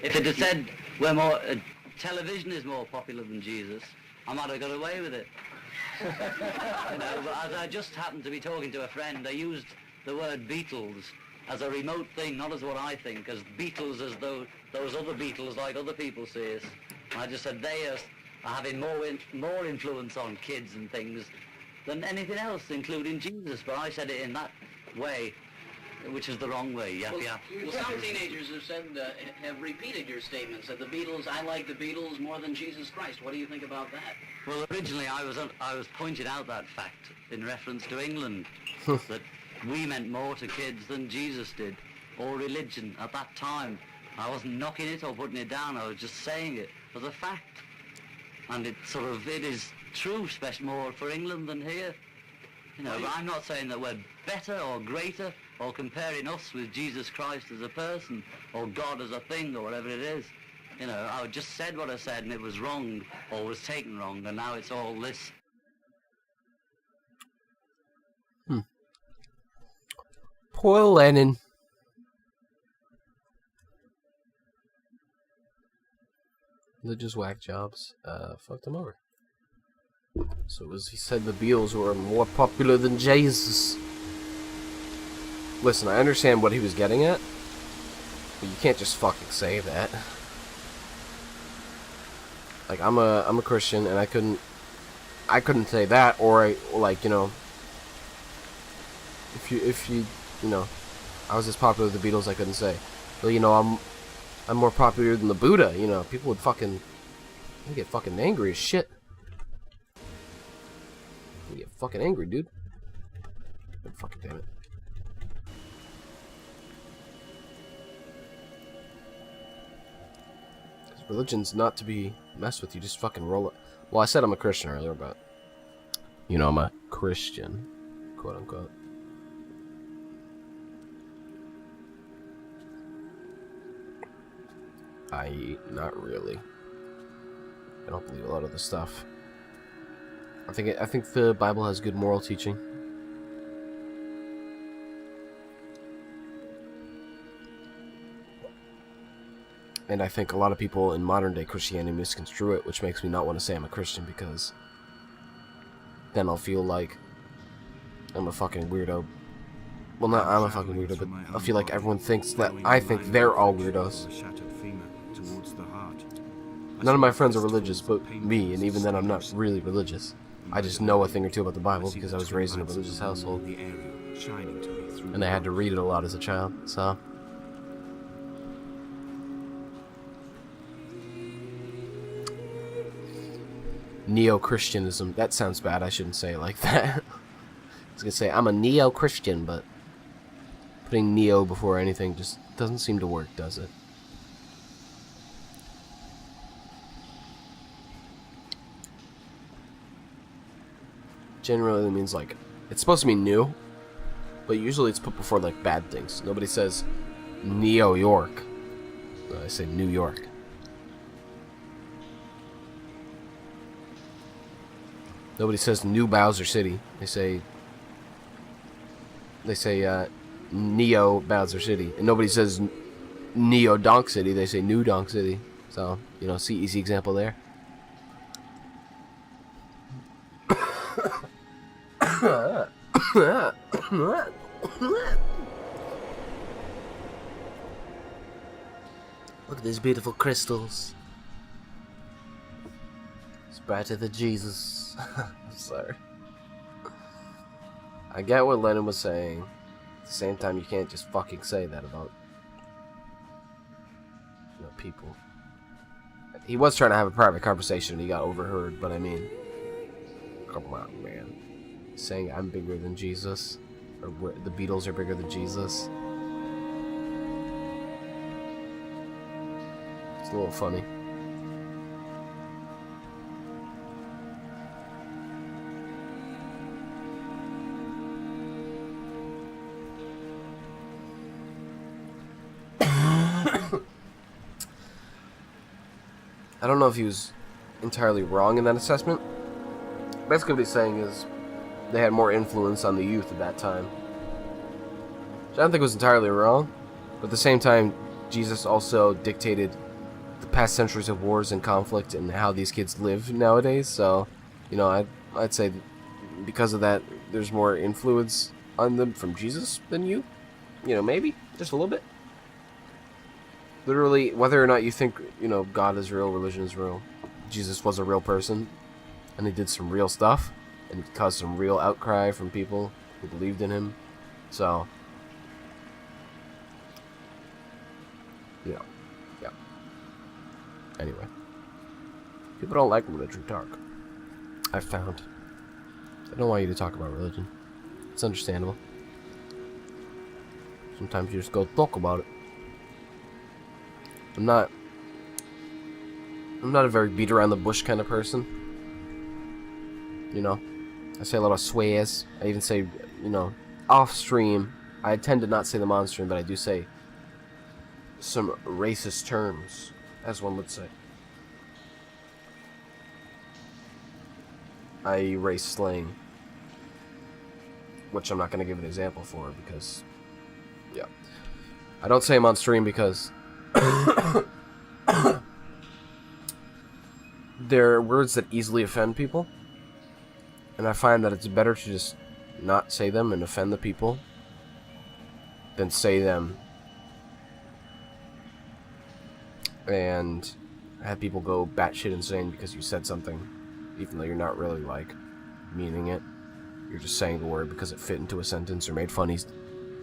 If it had said we're more, television is more popular than Jesus, I might have got away with it. You know, but as I just happened to be talking to a friend, I used the word Beatles as a remote thing, not as what I think, as Beatles as though those other Beatles like other people say it. And I just said they are having more influence on kids and things than anything else, including Jesus. But I said it in that way. which is the wrong way. Well, some teenagers have said, have repeated your statements that the Beatles, I like the Beatles more than Jesus Christ. What do you think about that? Well, originally I was pointing out that fact in reference to England, that we meant more to kids than Jesus did, or religion at that time. I wasn't knocking it or putting it down, I was just saying it as a fact. And it is true, especially more for England than here. You know, but I'm not saying that we're better or greater or comparing us with Jesus Christ as a person or God as a thing or whatever it is. You know, I just said what I said and it was wrong or was taken wrong, and now it's all this. Poor Lennon. Religious whack jobs fucked him over. So he said the Beatles were more popular than Jesus. Listen, I understand what he was getting at, but you can't just fucking say that. Like, I'm a Christian, and I couldn't say that, or like, you know, if you know, I was as popular as the Beatles, I couldn't say, well, you know, I'm more popular than the Buddha. You know, people would get fucking angry as shit. You get fucking angry, dude. God fucking damn it. Religion's not to be messed with. You just fucking roll it. Well, I said I'm a Christian earlier, but you know, I'm a Christian, quote unquote. Not really. I don't believe a lot of the stuff. I think the Bible has good moral teaching. And I think a lot of people in modern day Christianity misconstrue it, which makes me not want to say I'm a Christian, because then I'll feel like I'm a fucking weirdo. Well, not I'm a fucking weirdo, but I feel like everyone thinks that I think they're all weirdos. None of my friends are religious but me, and even then I'm not really religious. I just know a thing or two about the Bible because I was raised in a religious household. And I had to read it a lot as a child, so... Neo-Christianism. That sounds bad. I shouldn't say it like that. I was gonna say, I'm a neo-Christian, but putting neo before anything just doesn't seem to work, does it? Generally means, like, it's supposed to be new, but usually it's put before, like, bad things. Nobody says Neo-York. I say New York. Nobody says New Bowser City. They say Neo Bowser City. And nobody says Neo Donk City. They say New Donk City. So, you know, see, easy example there. Look at these beautiful crystals. It's brighter than Jesus. I'm sorry. I get what Lennon was saying. At the same time, you can't just fucking say that about, you know, people. He was trying to have a private conversation and he got overheard, but I mean, come on, man. Saying I'm bigger than Jesus, or the Beatles are bigger than Jesus. It's a little funny. I don't know if he was entirely wrong in that assessment. Basically what he's saying is they had more influence on the youth at that time. Which I don't think was entirely wrong. But at the same time, Jesus also dictated the past centuries of wars and conflict and how these kids live nowadays. So, you know, I'd say because of that, there's more influence on them from Jesus than you. You know, maybe. Just a little bit. Literally, whether or not you think, you know, God is real, religion is real, Jesus was a real person, and he did some real stuff, and he caused some real outcry from people who believed in him. So, You know, yeah. Anyway. People don't like religion talk. I've found. I don't want you to talk about religion. It's understandable. Sometimes you just go talk about it. I'm not a very beat around the bush kind of person. You know, I say a lot of swears. I even say, you know, off stream. I tend to not say them on stream, but I do say some racist terms, as one would say. I race slang, which I'm not going to give an example for because, yeah. I don't say them on stream because they're words that easily offend people. And I find that it's better to just not say them and offend the people than say them and have people go batshit insane because you said something, even though you're not really, like, meaning it. You're just saying the word because it fit into a sentence or made funny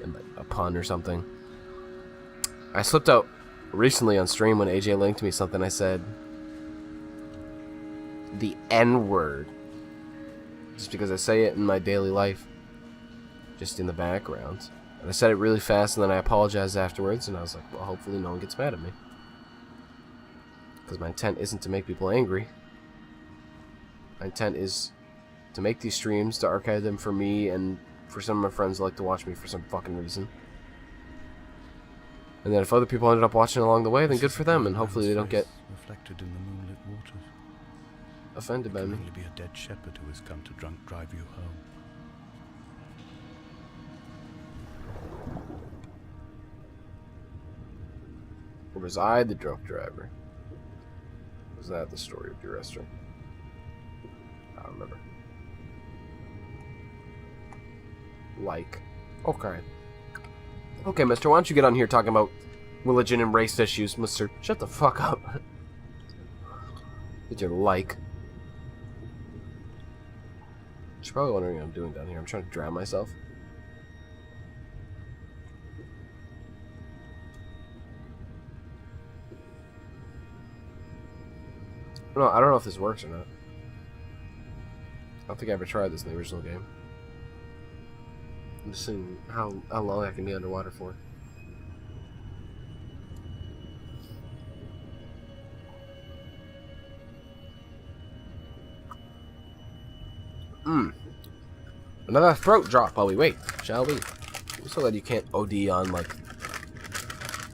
in a pun or something. I slipped out recently on stream when AJ linked me something. I said the N-word just because I say it in my daily life, just in the background. And I said it really fast, and then I apologized afterwards, and I was like, well, hopefully no one gets mad at me. Because my intent isn't to make people angry. My intent is to make these streams, to archive them for me, and for some of my friends who like to watch me for some fucking reason. And then if other people ended up watching along the way, then good for them, and hopefully they don't get reflected in the moonlit waters. offended by It me. could only be a dead shepherd who has come to drunk drive you home. Or was I the drunk driver? Was that the story of your Esther? I don't remember. Like. Okay. Okay, mister, why don't you get on here talking about religion and race issues, mister? Shut the fuck up. With your like. You're probably wondering what I'm doing down here. I'm trying to drown myself. No, I don't know if this works or not. I don't think I ever tried this in the original game. I'm just seeing how long I can be underwater for. Another throat drop while we wait, shall we? So that you can't OD on, like,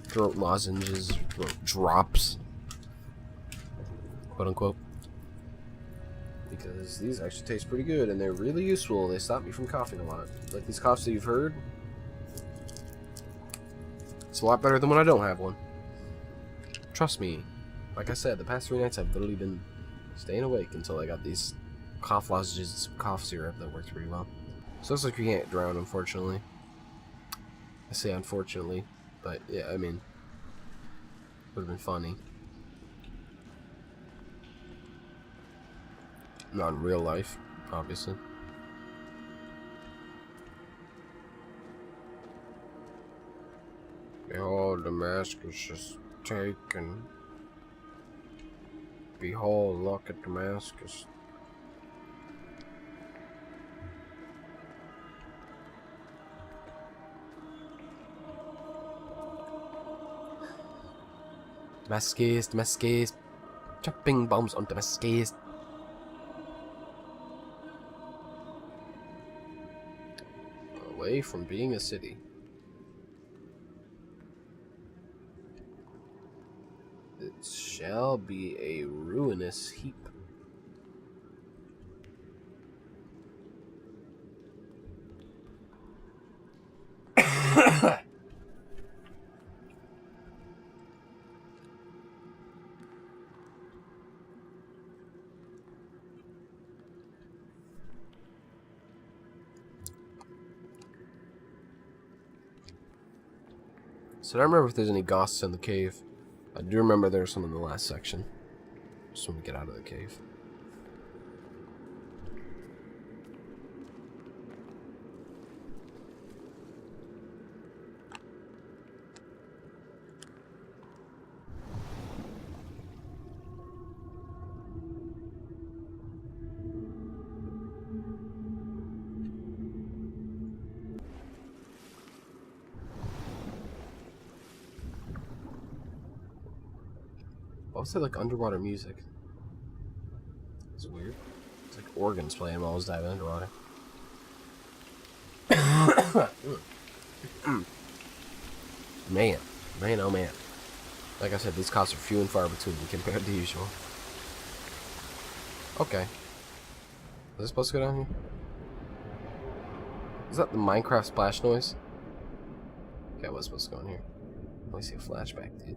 throat lozenges, throat drops. Quote unquote. Because these actually taste pretty good and they're really useful. They stop me from coughing a lot. Like these coughs that you've heard. It's a lot better than when I don't have one. Trust me. Like I said, the past 3 nights I've literally been staying awake until I got these cough lozenges and some cough syrup that worked pretty well. So it looks like we can't drown, unfortunately. I say unfortunately, but yeah, I mean, would have been funny. Not in real life, obviously. Behold, Damascus is taken. Behold, look at Damascus. Damascus, Damascus. Dropping bombs on Damascus. Away from being a city. It shall be a ruinous heap. So I don't remember if there's any ghosts in the cave. I do remember there's some in the last section. Just when we get out of the cave. Why was there like underwater music? It's weird. It's like organs playing while I was diving underwater. Man, oh man. Like I said, these costs are few and far between compared to usual. Okay. Is this supposed to go down here? Is that the Minecraft splash noise? Okay, I was supposed to go in here. Let me see a flashback, dude.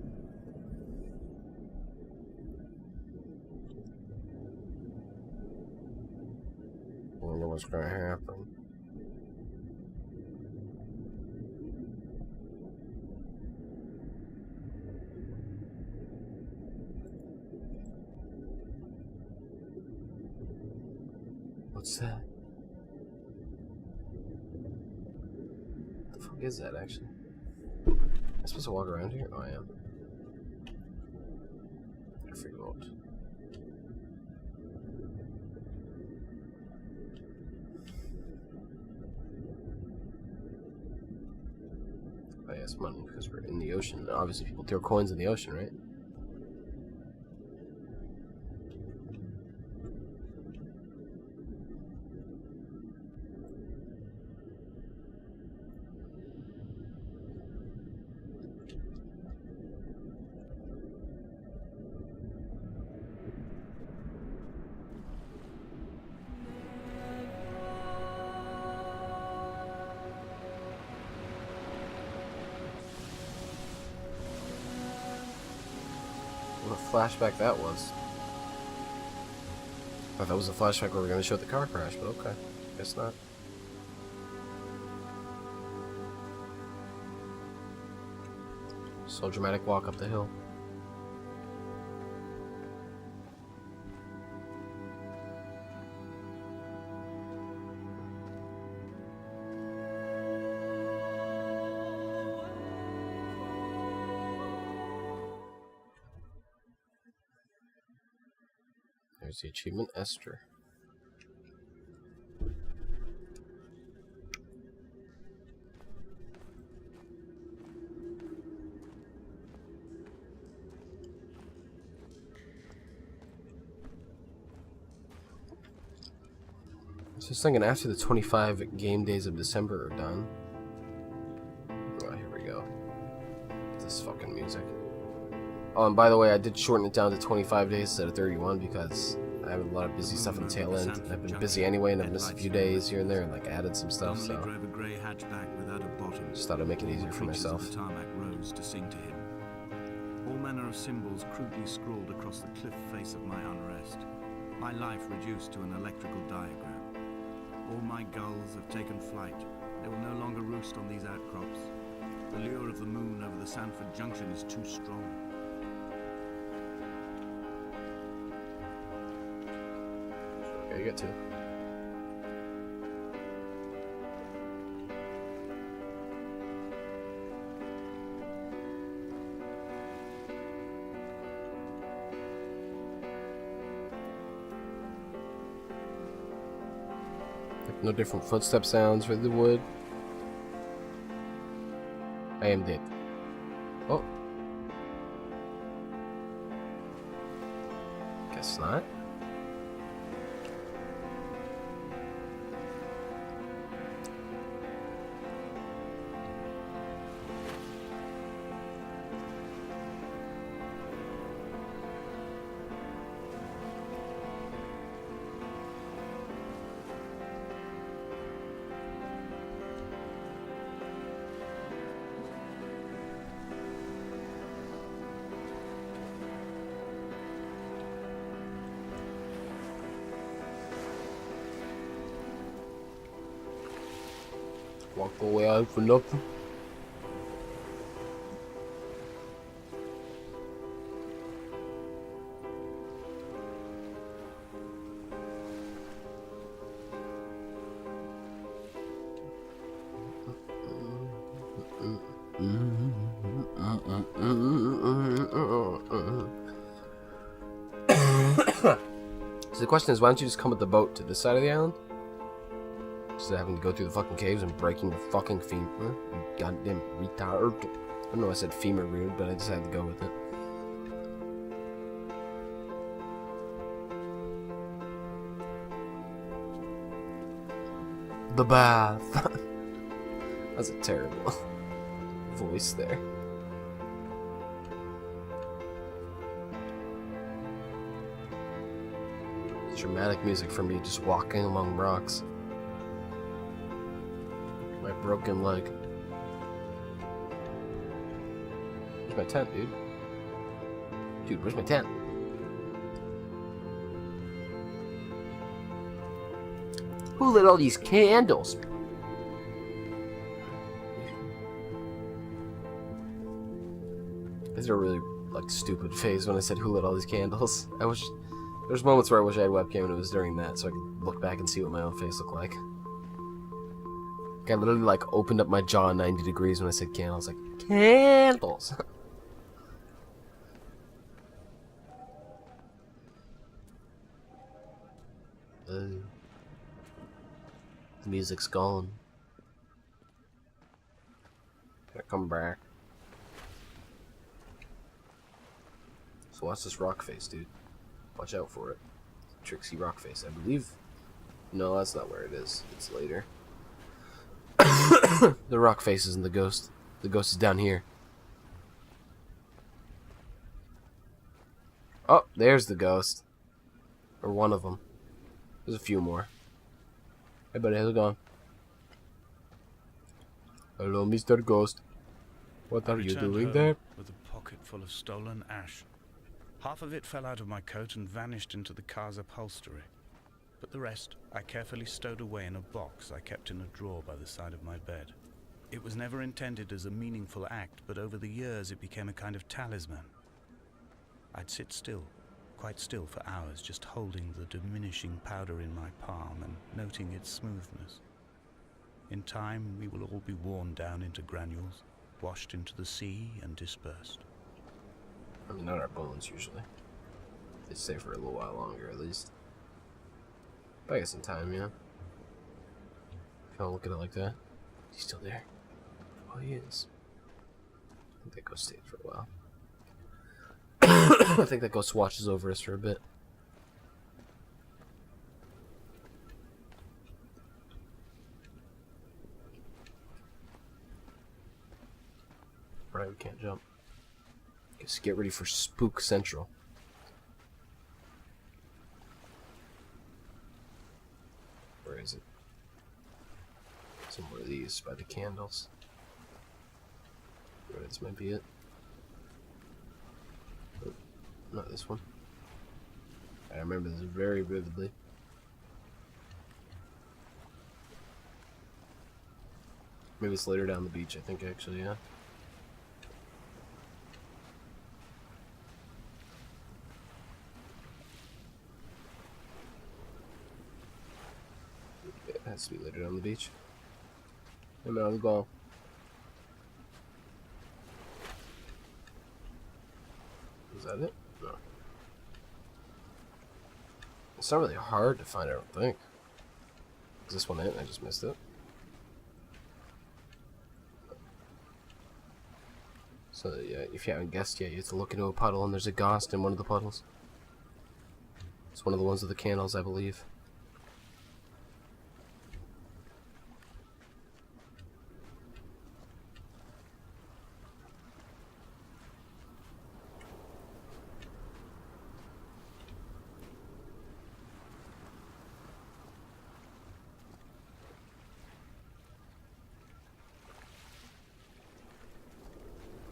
I wonder what's gonna happen. What's that? What the fuck is that, actually? Am I supposed to walk around here? Oh, I am. I figured out. Oh, yeah, it's money, because we're in the ocean. Obviously, people throw coins in the ocean, right? What a flashback that was. I thought that was a flashback where we were going to show the car crash, but okay. Guess not. So dramatic walk up the hill. There's the achievement, Esther. So I was thinking after the 25 game days of December are done. Oh, here we go. This fucking music. Oh, and by the way, I did shorten it down to 25 days instead of 31 because I have a lot of busy stuff on the tail end. I've been busy anyway, and I've missed a few days here and there, and like added some stuff. So just thought I'd make it easier for myself. The tarmac rose to sing to him. All manner of symbols crudely scrawled across the cliff face of my unrest. My life reduced to an electrical diagram. All my gulls have taken flight. They will no longer roost on these outcrops. The lure of the moon over the Sanford Junction is too strong. Okay, you get two. Like no different footstep sounds for the wood. I am dead. Oh. Guess not. Walk the way out for nothing. So the question is, why don't you just come with the boat to this side of the island? Instead of having to go through the fucking caves and breaking your fucking femur. You goddamn retard. I don't know I said femur weird, but I just had to go with it. the bath. That's a terrible voice there. It's dramatic music for me just walking among rocks. My broken leg. Where's my tent, dude? Dude, where's my tent? Who lit all these candles? This is a really like stupid phase when I said who lit all these candles. I wish there's moments where I wish I had a webcam and it was during that so I could look back and see what my own face looked like. I literally like opened up my jaw 90 degrees when I said candles. Like candles. The music's gone. Gotta come back. So watch this rock face, dude. Watch out for it. Trixie rock face, I believe. No, that's not where it is. It's later. The rock face isn't the ghost. The ghost is down here. Oh, there's the ghost. Or one of them. There's a few more. Hey buddy, how's it going? Hello, Mr. Ghost. What are you doing there? With a pocket full of stolen ash. Half of it fell out of my coat and vanished into the car's upholstery. But the rest I carefully stowed away in a box I kept in a drawer by the side of my bed. It was never intended as a meaningful act, but over the years it became a kind of talisman. I'd sit still, quite still for hours, just holding the diminishing powder in my palm and noting its smoothness. In time, we will all be worn down into granules, washed into the sea and dispersed. I mean, not our bones, usually. They stay for a little while longer, at least. But I guess in time, yeah. If you don't look at it like that. He's still there. Oh, he is. I think that ghost stayed for a while. I think that ghost watches over us for a bit. Right, we can't jump. Just get ready for Spook Central. Where is it? Somewhere of these by the candles. Right, this might be it. Oh, not this one. I remember this very vividly. Maybe it's later down the beach, I think, actually, yeah. It has to be later down the beach. Hey man, how's it going? Is that it? No. It's not really hard to find, I don't think. Is this one it? I just missed it. So yeah, if you haven't guessed yet, you have to look into a puddle and there's a ghost in one of the puddles. It's one of the ones with the candles, I believe.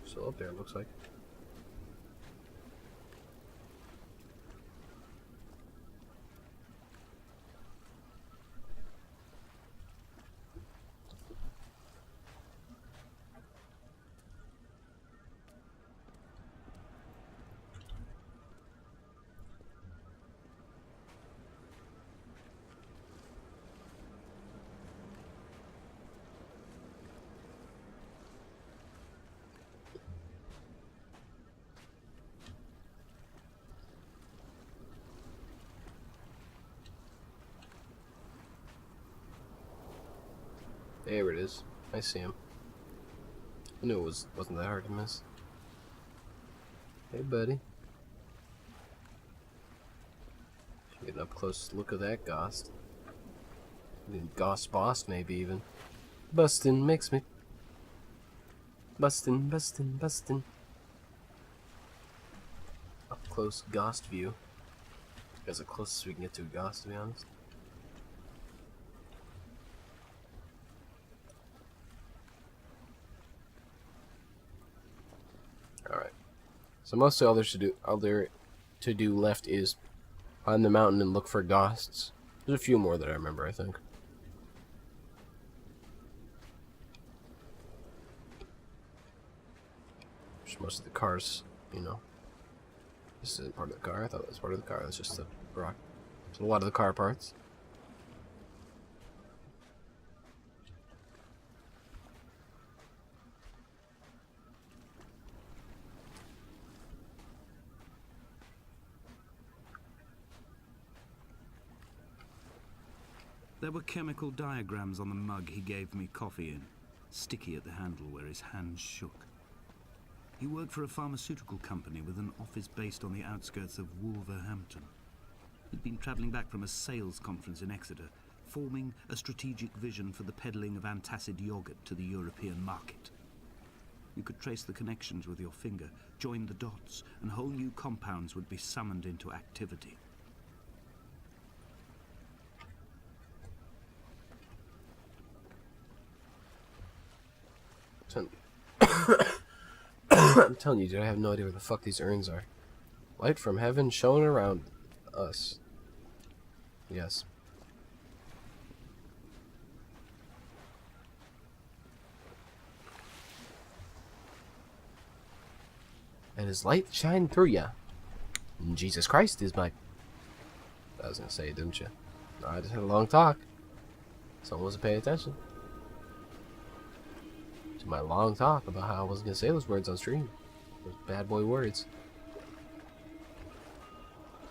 Still up there, it looks like. There it is. I see him. I knew it wasn't that hard to miss. Hey, buddy. Get an up close look of that ghost. Goss Boss, maybe even. Bustin' makes me. Bustin', bustin', bustin'. Up close Ghost view. As close as we can get to a Ghost, to be honest. Alright. So mostly all there to do left is climb the mountain and look for ghosts. There's a few more that I remember, I think. Most of the cars, you know. This isn't part of the car. I thought it was part of the car. That's just the rock. So a lot of the car parts. There were chemical diagrams on the mug he gave me coffee in, sticky at the handle where his hands shook. He worked for a pharmaceutical company with an office based on the outskirts of Wolverhampton. He'd been travelling back from a sales conference in Exeter, forming a strategic vision for the peddling of antacid yogurt to the European market. You could trace the connections with your finger, join the dots, and whole new compounds would be summoned into activity. I'm telling you, dude, I have no idea where the fuck these urns are. Light from heaven shone around us. Yes. And his light shine through ya. And Jesus Christ is my... I was gonna say, didn't you? No, I just had a long talk. Someone wasn't paying attention to my long talk about how I wasn't gonna say those words on stream. Those bad boy words.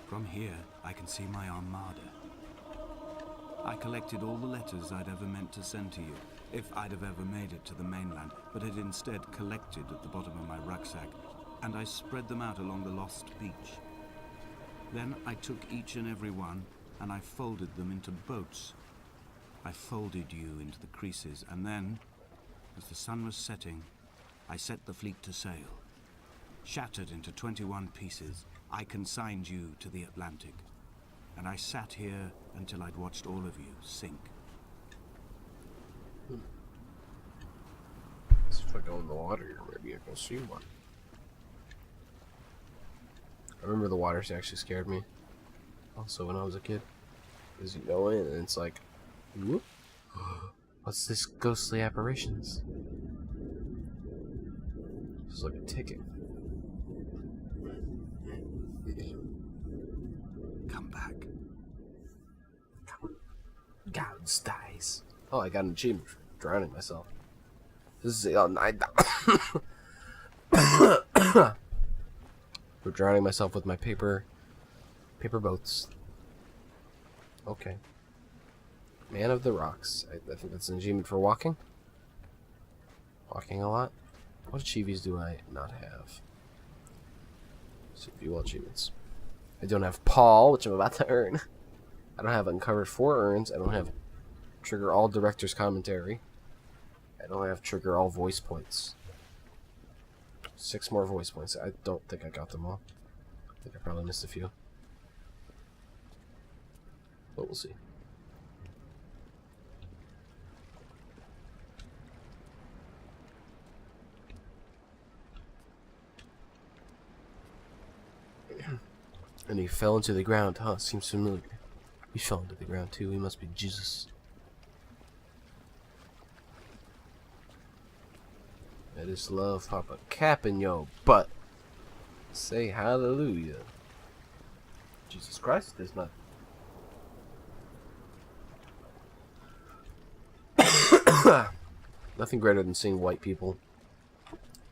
From here, I can see my armada. I collected all the letters I'd ever meant to send to you, if I'd have ever made it to the mainland, but had instead collected at the bottom of my rucksack, and I spread them out along the lost beach. Then I took each and every one, and I folded them into boats. I folded you into the creases, and then, as the sun was setting, I set the fleet to sail. Shattered into 21 pieces, I consigned you to the Atlantic, and I sat here until I'd watched all of you sink. So if I go in the water, maybe I can see one. I remember the water actually scared me. Also, when I was a kid, because you go in and it's like, whoop, what's this ghostly apparitions? It's like a ticket. Come back. God's dice. Oh, I got an achievement for drowning myself. This is all night. For drowning myself with my paper boats. Okay. Man of the Rocks. I think that's an achievement for walking. Walking a lot. What achievies do I not have? So view all achievements. I don't have Paul, which I'm about to earn. I don't have uncovered 4 urns. I don't have trigger all director's commentary. I don't have trigger all voice points. 6 more voice points. I don't think I got them all. I think I probably missed a few. But we'll see. And he fell into the ground. Huh, seems familiar. He fell into the ground too. He must be Jesus. I just love pop a cap in your butt. Say hallelujah. Jesus Christ is not. Nothing greater than seeing white people.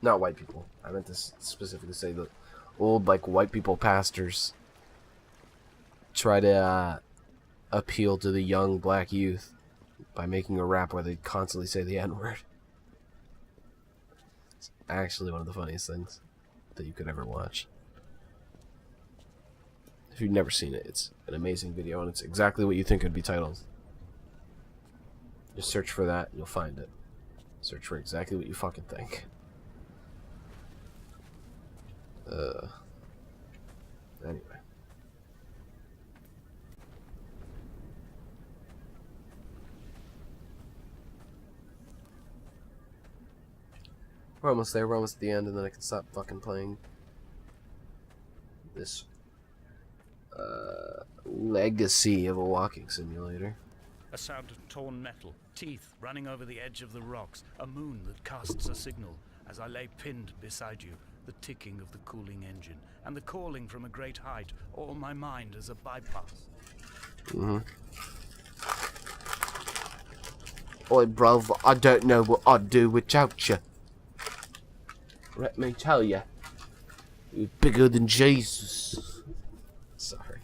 Not white people. I meant to specifically say the old, like, white people pastors try to appeal to the young black youth by making a rap where they constantly say the N-word. It's actually one of the funniest things that you could ever watch. If you've never seen it, it's an amazing video, and it's exactly what you think it would be titled. Just search for that and you'll find it. Search for exactly what you fucking think. Anyway. We're almost there, we're almost at the end, and then I can stop fucking playing this legacy of a walking simulator. A sound of torn metal, teeth running over the edge of the rocks, a moon that casts a signal as I lay pinned beside you, the ticking of the cooling engine, and the calling from a great height, all my mind as a bypass. Oi, bruv, I don't know what I'd do without you. Let me tell you, you're bigger than Jesus. Sorry.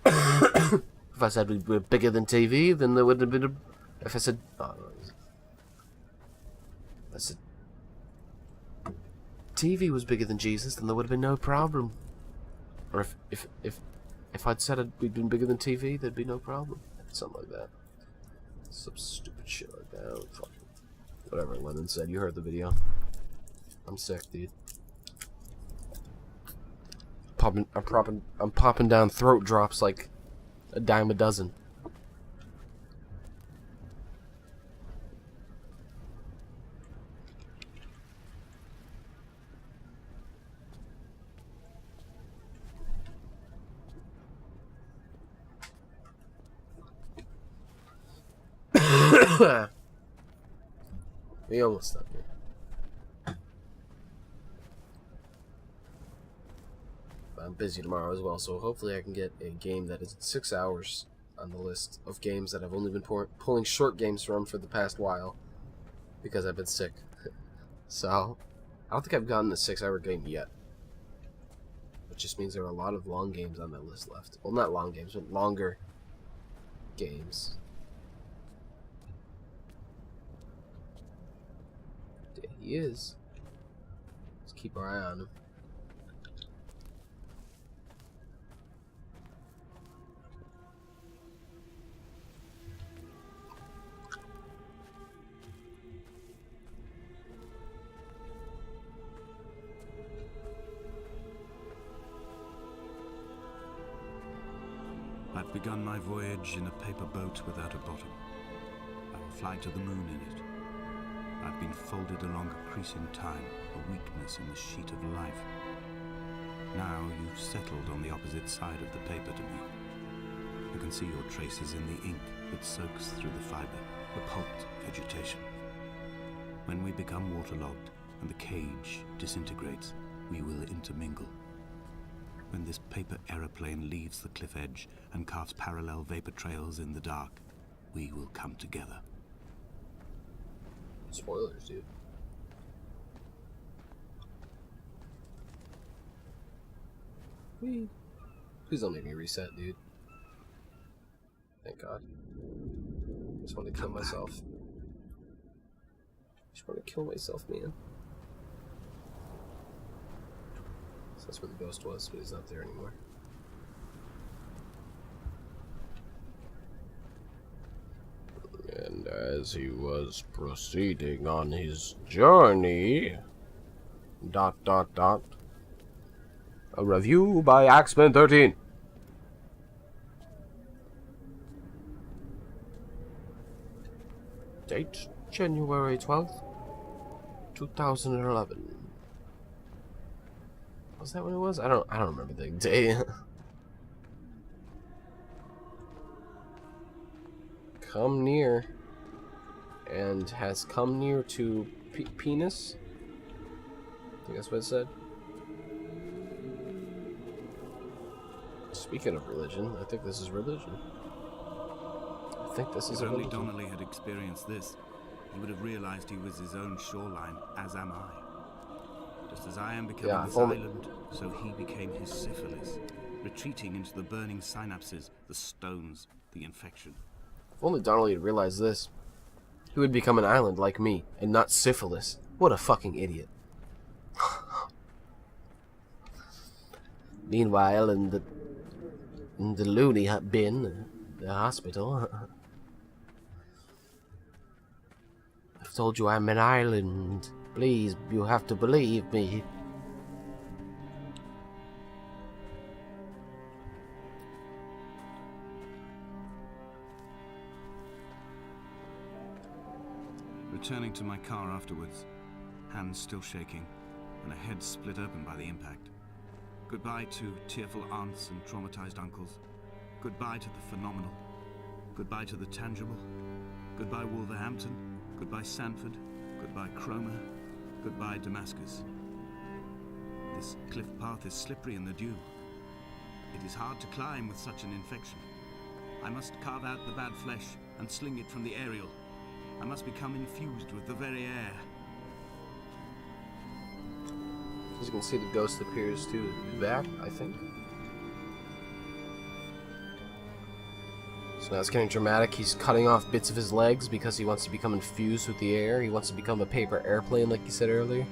If I said we were bigger than TV, then there wouldn't have been a... If I said... Oh, I said... TV was bigger than Jesus, then there would have been no problem. Or if I'd said we'd been bigger than TV, there'd be no problem. Something like that. Some stupid shit like that. Fuck. Whatever Lennon said. You heard the video. I'm sick, dude. I'm popping down throat drops like a dime a dozen. We almost done here. I'm busy tomorrow as well, so hopefully I can get a game that is 6 hours on the list of games that I've only been pulling short games from for the past while because I've been sick. So, I don't think I've gotten a 6-hour game yet. Which just means there are a lot of long games on that list left. Well, not long games, but longer games. There he is. Let's keep our eye on him. I've begun my voyage in a paper boat without a bottom. I will fly to the moon in it. I've been folded along a crease in time, a weakness in the sheet of life. Now you've settled on the opposite side of the paper to me. I can see your traces in the ink that soaks through the fiber, the pulped vegetation. When we become waterlogged and the cage disintegrates, we will intermingle. When this paper aeroplane leaves the cliff edge and carves parallel vapor trails in the dark, we will come together. Spoilers, dude. Whee. Please don't make me reset, dude. Thank God. I just want to kill myself. I just want to kill myself, man. So that's where the ghost was, but he's not there anymore. And as he was proceeding on his journey... ... A review by Axeman 13. Date January 12th, 2011. Was that when it was? I don't remember the day. Come near, and has come near to penis. I think that's what it said. Speaking of religion, I think this is religion. I think this is If a only religion. Donnelly had experienced this, he would have realized he was his own shoreline, as am I. Just as I am becoming Yeah, this only- island, so he became his syphilis, retreating into the burning synapses, the stones, the infection. If only Donnelly had realized this, he would become an island like me, and not syphilis. What a fucking idiot. Meanwhile, in the loony bin, The hospital. I've told you I'm an island. Please, you have to believe me. Returning to my car afterwards, hands still shaking, and a head split open by the impact. Goodbye to tearful aunts and traumatized uncles. Goodbye to the phenomenal. Goodbye to the tangible. Goodbye Wolverhampton. Goodbye Sanford. Goodbye Cromer. Goodbye Damascus. This cliff path is slippery in the dew. It is hard to climb with such an infection. I must carve out the bad flesh and sling it from the aerial. I must become infused with the very air. As you can see, the ghost appears to be back, I think. So now it's getting dramatic. He's cutting off bits of his legs because he wants to become infused with the air. He wants to become a paper airplane, like you said earlier.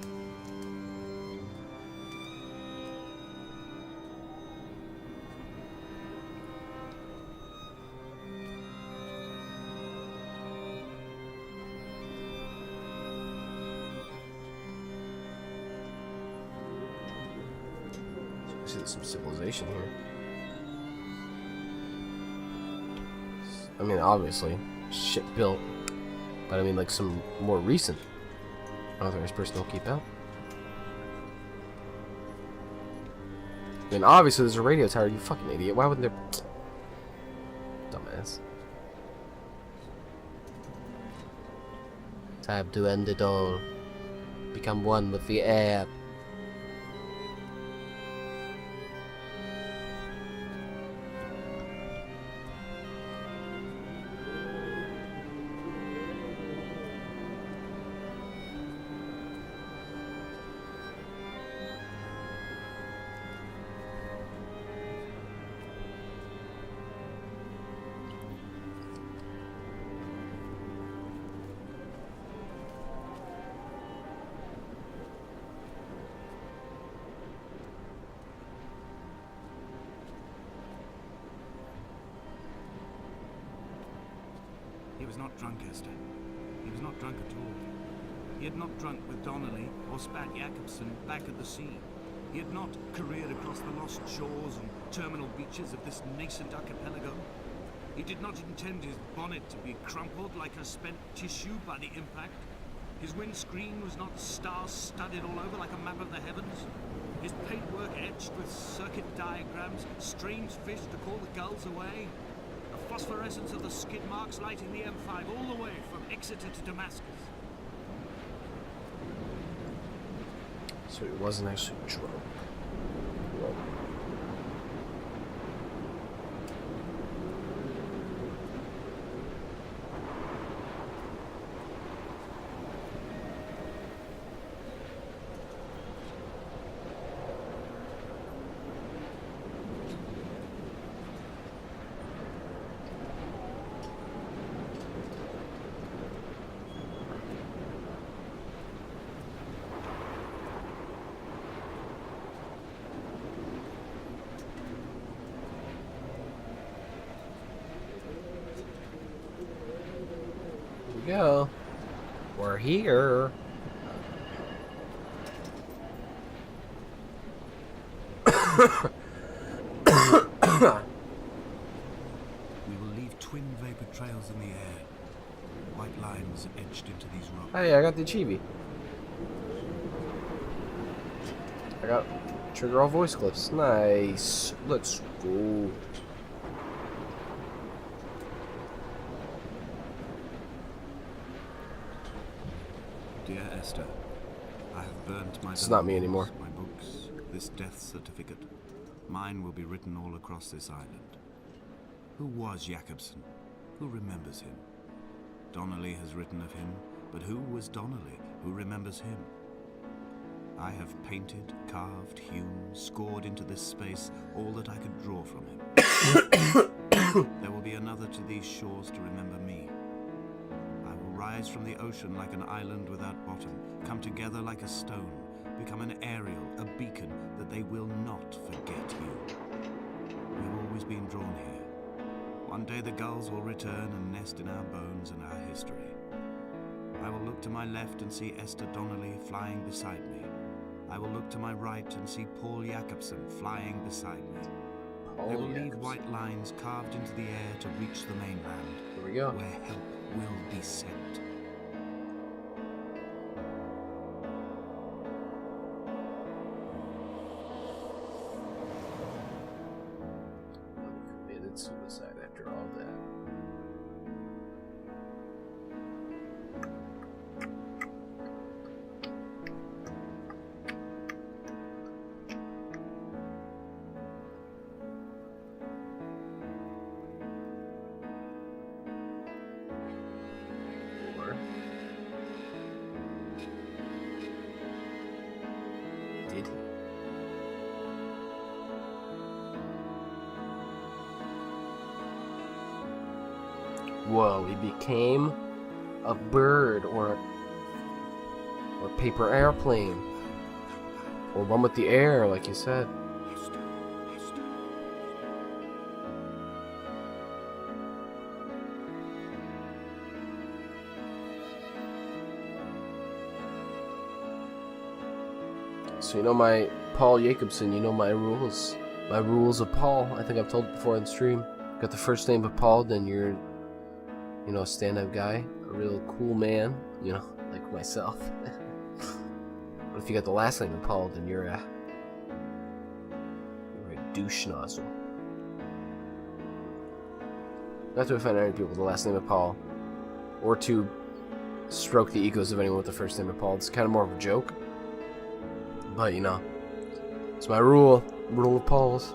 See, there's some civilization here. I mean, obviously, shit built, but I mean, like some more recent unauthorized personnel keep out. I mean, obviously, there's a radio tower. You fucking idiot! Why wouldn't there? Dumbass. Time to end it all. Become one with the air. He was not drunk, Esther. He was not drunk at all. He had not drunk with Donnelly or spat Jacobson back at the sea. He had not careered across the lost shores and terminal beaches of this nascent archipelago. He did not intend his bonnet to be crumpled like a spent tissue by the impact. His windscreen was not star-studded all over like a map of the heavens. His paintwork etched with circuit diagrams, strange fish to call the gulls away. The phosphorescence of the skid marks lighting the M5 all the way from Exeter to Damascus. So he wasn't actually drunk. Go. We're here. We will leave twin vapor trails in the air. White lines etched into these rocks. Hey, I got the chibi. I got trigger all voice clips. Nice. Let's go. Dear Esther, I have burnt my It's not me anymore. my books, this death certificate. Mine will be written all across this island. Who was Jacobson? Who remembers him? Donnelly has written of him, but who was Donnelly? Who remembers him? I have painted, carved, hewn, scored into this space all that I could draw from him. There will be another to these shores to remember me. I will rise from the ocean like an island without bottom, come together like a stone, become an aerial, a beacon, that they will not forget you. We have always been drawn here. One day the gulls will return and nest in our bones and our history. I will look to my left and see Esther Donnelly flying beside me. I will look to my right and see Paul Jacobson flying beside me. They will leave white lines carved into the air to reach the mainland, Here we go. where help will be sent. Committed suicide after all that. Or did he? Whoa, he became a bird or paper airplane. Or one with the air, like you said. So you know my Paul Jacobson, you know my rules. My rules of Paul. I think I've told it before on the stream. Got the first name of Paul, then you're, you know, a stand-up guy, a real cool man, you know, like myself. But if you got the last name of Paul, then you're a douche nozzle. Not to offend any people with the last name of Paul, or to stroke the egos of anyone with the first name of Paul. It's kind of more of a joke. But, you know, it's my rule of Paul's.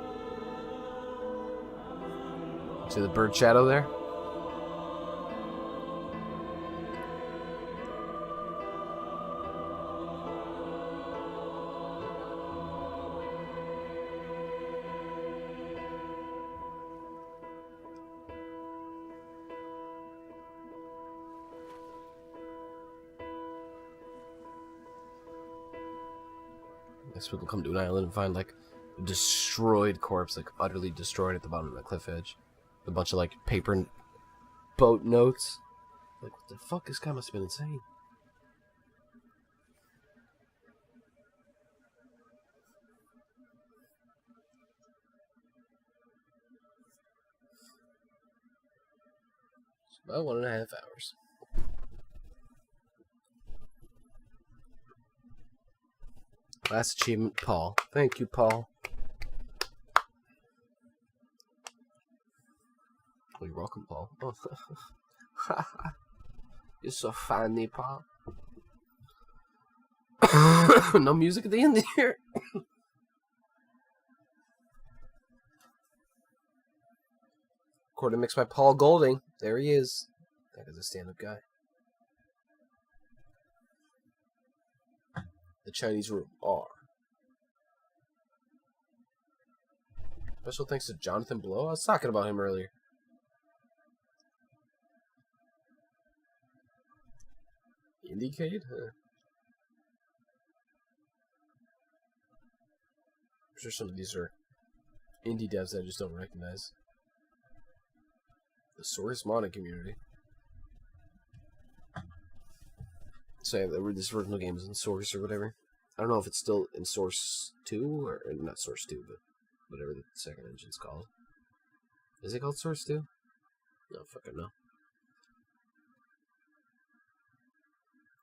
See the bird shadow there? Next week we'll come to an island and find like a destroyed corpse, like utterly destroyed at the bottom of the cliff edge. A bunch of like paper boat notes. Like, what the fuck? This guy must have been insane. It's about 1.5 hours. Last achievement, Paul. Thank you, Paul. Oh, you're welcome, Paul. Oh. You're so funny, Paul. No music at the end here. Recording mixed by Paul Golding. There he is. That is a stand-up guy. The Chinese Room R. Special thanks to Jonathan Blow. I was talking about him earlier. Indiecade? Huh. I'm sure some of these are indie devs that I just don't recognize. The Source modding community. So yeah, this original game is in Source or whatever. I don't know if it's still in Source 2 or not Source 2, but whatever the second engine's called. Is it called Source 2? No, fucking no.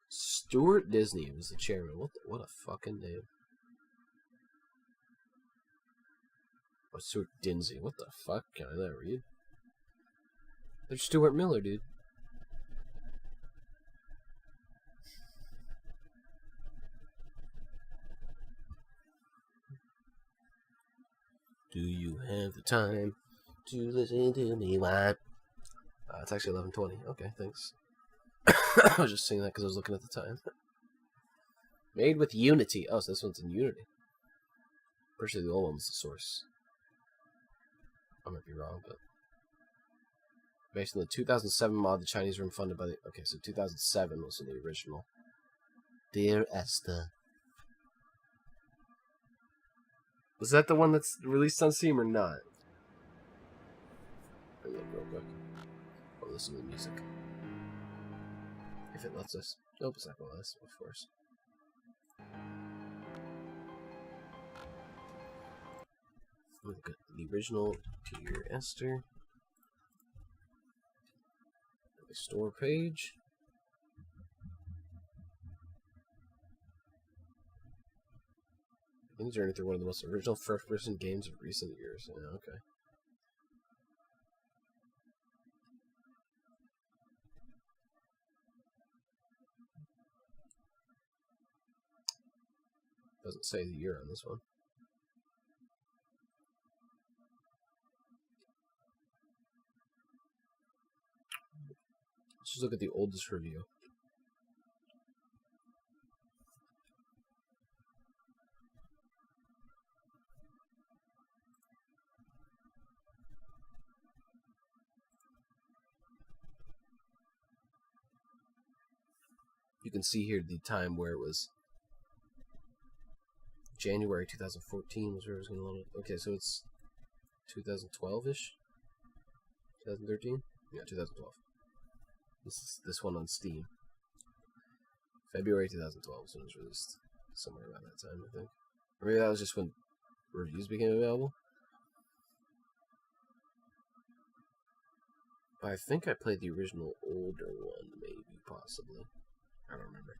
Stuart Disney was the chairman. What a fucking name. Or Stuart Dinsey. What the fuck? Can I not read? There's Stuart Miller, dude. Do you have the time to listen to me whine? It's actually 11:20. Okay, thanks. I was just saying that because I was looking at the time. Made with Unity. Oh, so this one's in Unity. Pretty sure the old one was the Source. I might be wrong, but based on the 2007 mod, the Chinese Room funded by the... Okay, so 2007 was in the original. Dear Esther. Was that the one that's released on Steam or not? Let me look real quick. listen to the music. If it lets us. Nope, it's not going to let us, of course. Look at the original Dear Esther. The store page. Things are through one of the most original first-person games of recent years. Yeah, okay. Doesn't say the year on this one. Let's just look at the oldest review. You can see here the time where it was January 2014 was where it was going to load. Okay, so it's 2012-ish? 2013? Yeah, 2012. This is this one on Steam. February 2012 is when it was released. Somewhere around that time, I think. Or maybe that was just when reviews became available. But I think I played the original older one, maybe, possibly. I don't remember.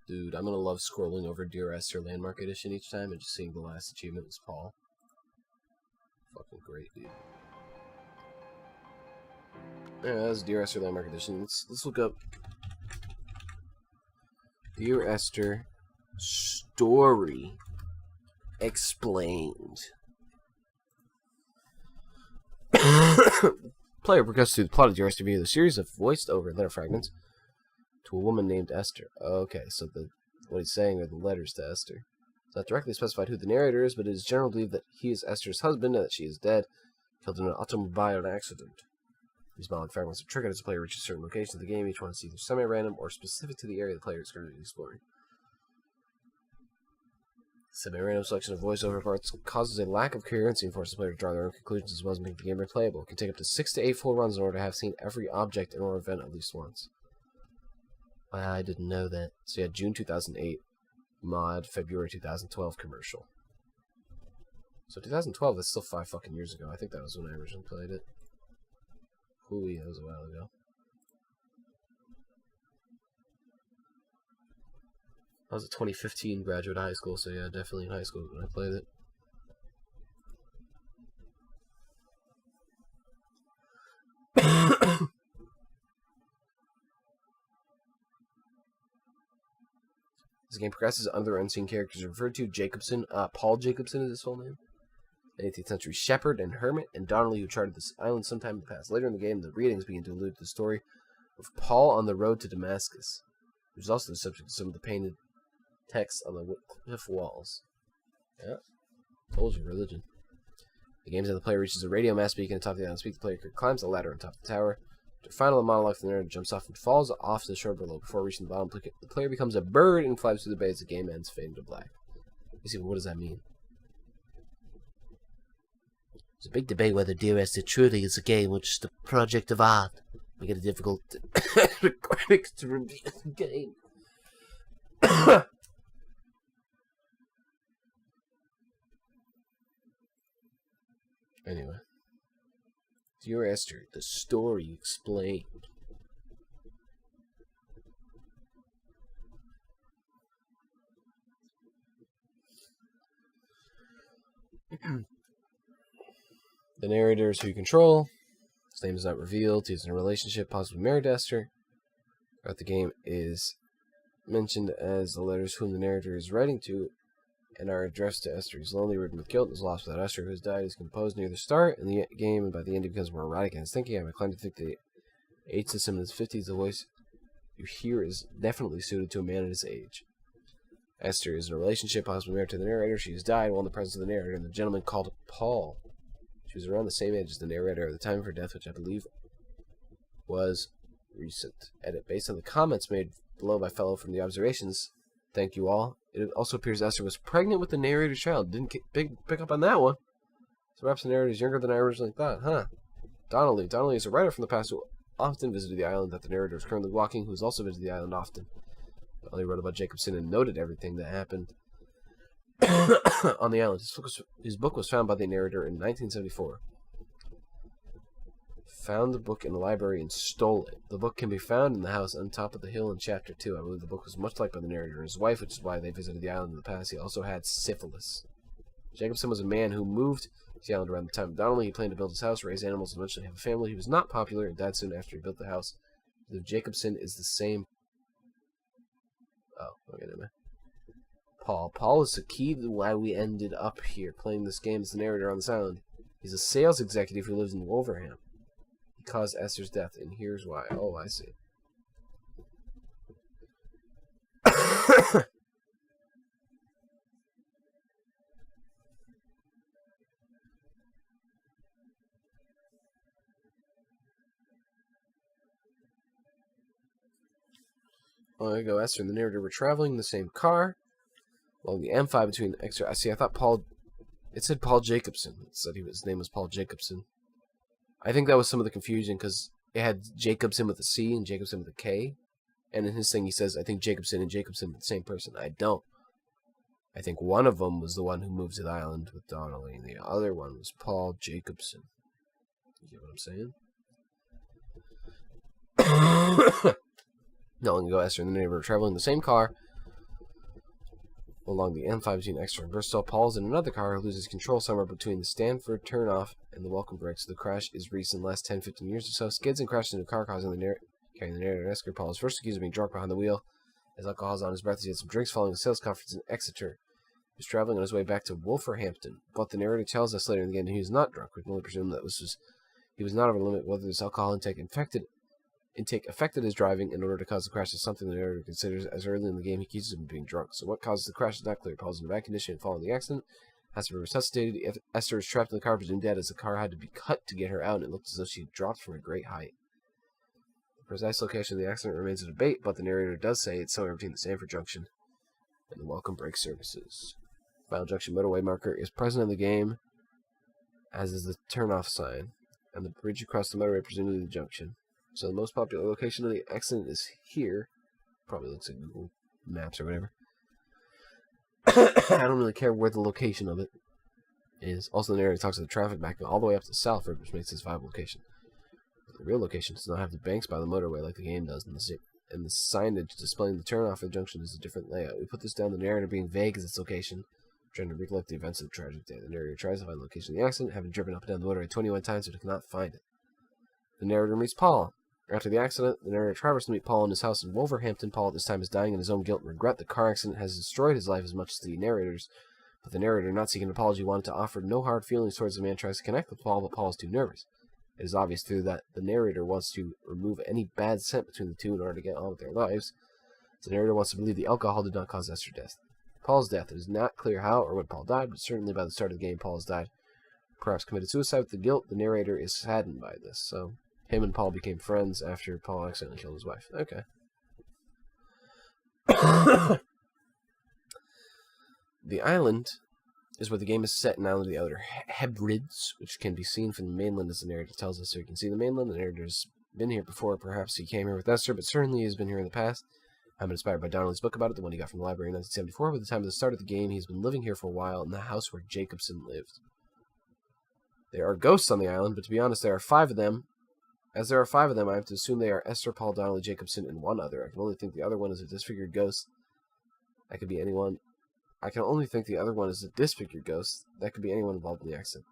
Dude, I'm gonna love scrolling over Dear Esther Landmark Edition each time and just seeing the last achievement was Paul. Fucking great, dude. Yeah, that's Dear Esther Landmark Edition. Let's look up Dear Esther Story Explained. Player progresses through the plot of Dear Esther via the series of voiced over letter fragments to a woman named Esther. Okay, so what he's saying are the letters to Esther. It's not directly specified who the narrator is, but it is generally believed that he is Esther's husband and that she is dead, killed in an automobile accident. These monologue fragments are triggered as the player reaches certain locations of the game. Each one is either semi-random or specific to the area the player is currently exploring. Semi-random selection of voiceover parts causes a lack of coherency and forces the player to draw their own conclusions as well as make the game replayable. It can take up to 6 to 8 full runs in order to have seen every object or event at least once. I didn't know that. So yeah, June 2008 mod, February 2012 commercial. So 2012 is still 5 fucking years ago. I think that was when I originally played it. Ooh, that was a while ago. I was a 2015 graduate of high school, so yeah, definitely in high school when I played it. This game progresses, other unseen characters are referred to. Jacobson, Paul Jacobson is his full name. An 18th century shepherd and hermit, and Donnelly, who charted this island sometime in the past. Later in the game, the readings begin to allude to the story of Paul on the road to Damascus, which is also the subject of some of the painted text on the cliff walls. Yeah, told you, religion. The game's end, the player reaches a radio mast beacon atop the island. Speak, the player climbs the ladder on top of the tower. To final monologue, the narrator jumps off and falls off the shore below. Before reaching the bottom, the player becomes a bird and flies through the bay as the game ends, fading to black. You see, what does that mean? There's a big debate whether Dear Esther truly is a game which is the project of art. We get a difficult critics to review the game. Anyway. Dear Esther, the story explained. The narrator is who you control. His name is not revealed. He's in a relationship, possibly married to Esther. Throughout the game is mentioned as the letters whom the narrator is writing to and are addressed to Esther. He's lonely, ridden with guilt, and is lost without Esther, who has died. He's composed near the start in the game, and by the end he becomes more erratic in his thinking. I'm inclined to think the age system in his 50s, the voice you hear is definitely suited to a man at his age. Esther is in a relationship, possibly married to the narrator. She has died while in the presence of the narrator, and the gentleman called Paul. She was around the same age as the narrator at the time of her death, which I believe was recent. Edit. Based on the comments made below by fellow from the observations Thank you all. It also appears Esther was pregnant with the narrator's child. Didn't pick up on that one. So perhaps the narrator is younger than I originally thought, huh? Donnelly. Donnelly is a writer from the past who often visited the island that the narrator is currently walking, who has also visited the island often. Donnelly wrote about Jacobson and noted everything that happened on the island. His book was found by the narrator in 1974. Found the book in the library and stole it. The book can be found in the house on top of the hill in Chapter 2. I believe the book was much liked by the narrator and his wife, which is why they visited the island in the past. He also had syphilis. Jacobson was a man who moved to the island around the time of Donnelly. He planned to build his house, raise animals, and eventually have a family. He was not popular and died soon after he built the house. The Jacobson is the same... Oh, okay, never mind. Paul is the key to why we ended up here, playing this game as the narrator on this island. He's a sales executive who lives in Wolverhampton. He caused Esther's death, and here's why. Oh, I see. Oh, there you go. Esther and the narrator were traveling in the same car along the M5 between Esther. I see. I thought Paul. It said Paul Jacobson. It said his name was Paul Jacobson. I think that was some of the confusion because it had Jacobson with a C and Jacobson with a K. And in his thing, he says, I think Jacobson and Jacobson were the same person. I don't. I think one of them was the one who moved to the island with Donnelly, and the other one was Paul Jacobson. You get what I'm saying? Not long ago, Esther and the neighbor were traveling in the same car along the M5 between Exeter and Bristol. Paul's in another car who loses control somewhere between the Stanford turnoff and the welcome brakes. The crash is recent, in the last 10-15 years or so. Skids and crashes into a car, causing carrying the narrator and Esther. Paul is first accused of being drunk behind the wheel. His alcohol is on his breath. He had some drinks following a sales conference in Exeter. He was traveling on his way back to Wolverhampton, but the narrator tells us later in the game that he was not drunk. We can only presume that he was not over the limit. Whether this alcohol intake affected his driving in order to cause the crash is something the narrator considers, as early in the game he accuses him of being drunk. So what causes the crash is not clear. Paul's in bad condition following the accident, has to be resuscitated. If Esther is trapped in the car, presumed dead, as the car had to be cut to get her out, and it looked as though she had dropped from a great height. The precise location of the accident remains a debate, but the narrator does say it's somewhere between the Stanford Junction and the welcome brake services. Final Junction motorway marker is present in the game, as is the turnoff sign, and the bridge across the motorway, presumably the junction. So the most popular location of the accident is here. Probably looks like Google Maps or whatever. I don't really care where the location of it is. Also, the narrator talks of the traffic backing all the way up to Salford, which makes this a viable location. The real location does not have the banks by the motorway like the game does, and the signage displaying the turnoff of the junction is a different layout. We put this down, the narrator being vague as its location, trying to recollect the events of the tragic day. The narrator tries to find the location of the accident, having driven up and down the motorway 21 times, but cannot find it. The narrator meets Paul. After the accident, the narrator travels to meet Paul in his house in Wolverhampton. Paul at this time is dying in his own guilt and regret. The car accident has destroyed his life as much as the narrator's, but the narrator, not seeking an apology, wanted to offer no hard feelings towards the man, tries to connect with Paul, but Paul is too nervous. It is obvious, too, that the narrator wants to remove any bad scent between the two in order to get on with their lives. The narrator wants to believe the alcohol did not cause Esther's death. Paul's death. It is not clear how or when Paul died, but certainly by the start of the game, Paul has died. Perhaps committed suicide with the guilt. The narrator is saddened by this, so him and Paul became friends after Paul accidentally killed his wife. Okay. The island is where the game is set, in Island of the Outer Hebrides, which can be seen from the mainland, as the narrator tells us. So you can see the mainland. The narrator's been here before. Perhaps he came here with Esther, but certainly he has been here in the past. I'm inspired by Donnelly's book about it, the one he got from the library in 1974. By the time of the start of the game, he's been living here for a while in the house where Jacobson lived. There are ghosts on the island, but to be honest, there are 5 of them. As there are 5 of them, I have to assume they are Esther, Paul, Donnelly, Jacobson, and one other. I can only think the other one is a disfigured ghost. That could be anyone. I can only think the other one is a disfigured ghost. That could be anyone involved in the accident.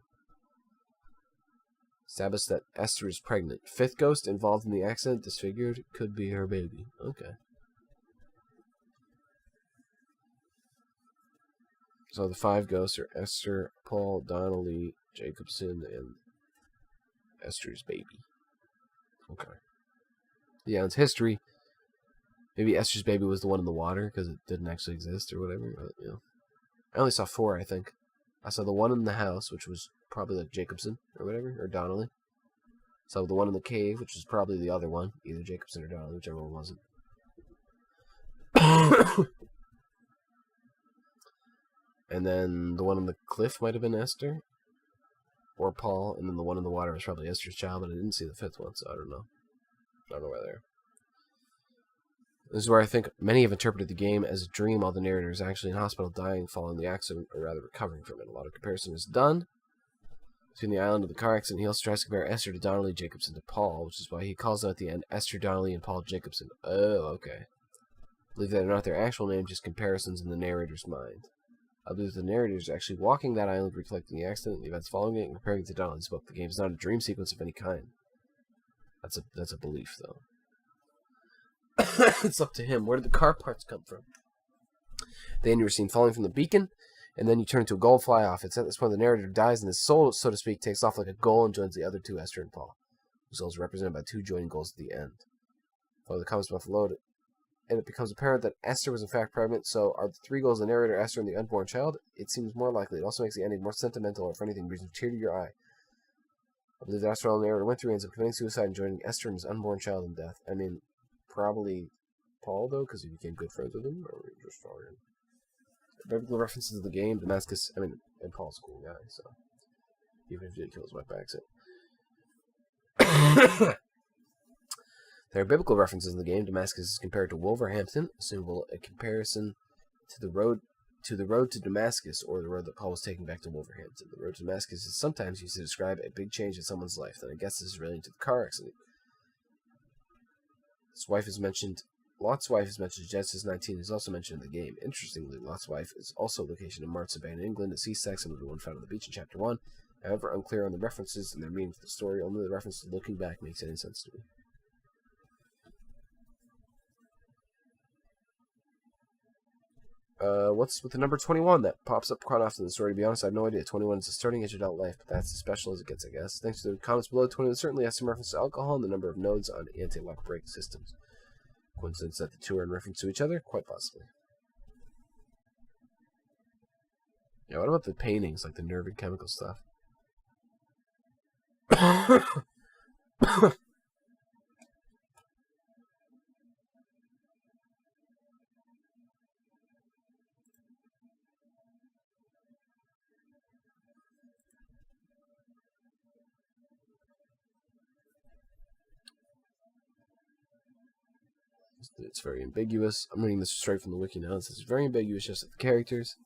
Establish that Esther is pregnant. 5th ghost involved in the accident, disfigured, could be her baby. Okay. So the 5 ghosts are Esther, Paul, Donnelly, Jacobson, and Esther's baby. Okay. Yeah, it's history. Maybe Esther's baby was the one in the water because it didn't actually exist or whatever. But, you know. I only saw 4, I think. I saw the one in the house, which was probably like Jacobson or whatever, or Donnelly. So the one in the cave, which is probably the other one, either Jacobson or Donnelly, whichever one wasn't. And then the one on the cliff might have been Esther. Or Paul. And then the one in the water was probably Esther's child, but I didn't see the fifth one, so I don't know. I don't know where they are. This is where I think many have interpreted the game as a dream, while the narrator is actually in hospital dying following the accident, or rather recovering from it. A lot of comparison is done between the island and the car accident. He also tries to compare Esther to Donnelly Jacobson to Paul, which is why he calls out at the end Esther Donnelly and Paul Jacobson. Oh, okay. I believe that are not their actual names, just comparisons in the narrator's mind. I believe the narrator is actually walking that island, recollecting the accident and the events following it, and comparing it to Donnelly's book. The game is not a dream sequence of any kind. That's a belief, though. It's up to him. Where did the car parts come from? Then you were seen falling from the beacon, and then you turn into a gull and fly off. It's at this point the narrator dies, and his soul, so to speak, takes off like a gull and joins the other two, Esther and Paul. The souls are represented by two joining gulls at the end. Follow the comments below, and it becomes apparent that Esther was in fact pregnant. So are the three gulls the narrator, Esther, and the unborn child? It seems more likely. It also makes the ending more sentimental, or if anything, brings a tear to your eye. I believe that Esther, the narrator, went through and ends up committing suicide and joining Esther and his unborn child in death. I mean, probably Paul, though, because he became good friends with him, or just following him. Biblical references to the game, Damascus, and Paul's a cool guy, so even if he did kill his wife by accident. There are biblical references in the game. Damascus is compared to Wolverhampton, a symbol, a comparison to the road to Damascus, or the road that Paul was taking back to Wolverhampton. The road to Damascus is sometimes used to describe a big change in someone's life. Then I guess this is relating to the car accident. His wife is mentioned. Lot's wife is mentioned in Genesis 19, is also mentioned in the game. Interestingly, Lot's wife is also located in Martsabane, England. A sea sex similar to the one found on the beach in Chapter 1. However, unclear on the references and their meaning to the story. Only the reference to looking back makes any sense to me. What's with the number 21? That pops up quite often in the story. To be honest, I have no idea. 21 is the starting age of adult life, but that's as special as it gets, I guess. Thanks to the comments below, 21 certainly has some reference to alcohol and the number of nodes on anti-lock brake systems. Coincidence that the two are in reference to each other? Quite possibly. Yeah, what about the paintings, like the nerve and chemical stuff? It's very ambiguous. I'm reading this straight from the wiki now. It says it's very ambiguous, just like the characters.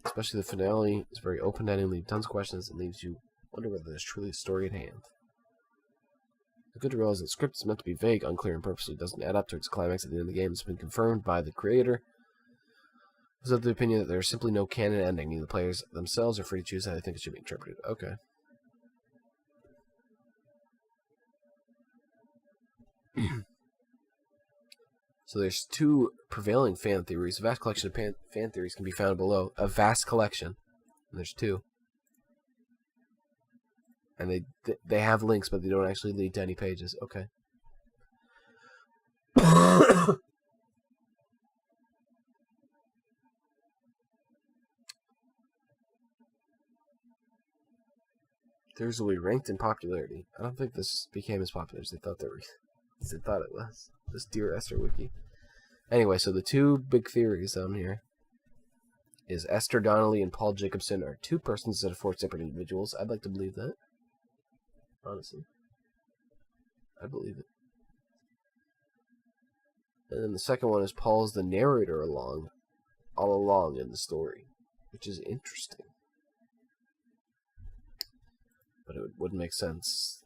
Especially the finale. It's very open-ended, leaves tons of questions, and leaves you wonder whether there's truly a story at hand. The good to realize that the script is meant to be vague, unclear, and purposely doesn't add up to its climax at the end of the game. It's been confirmed by the creator. I was of the opinion that there is simply no canon ending, meaning the players themselves are free to choose how they think it should be interpreted. Okay. So there's two prevailing fan theories. A vast collection of fan theories can be found below. A vast collection. And there's two. And they have links, but they don't actually lead to any pages. Okay. There's a way ranked in popularity. I don't think this became as popular as they thought it was. This Dear Esther wiki. Anyway, so the two big theories down here is Esther Donnelly and Paul Jacobson are two persons instead of four separate individuals. I'd like to believe that. Honestly. I believe it. And then the second one is Paul's the narrator all along in the story, which is interesting. But it wouldn't make sense.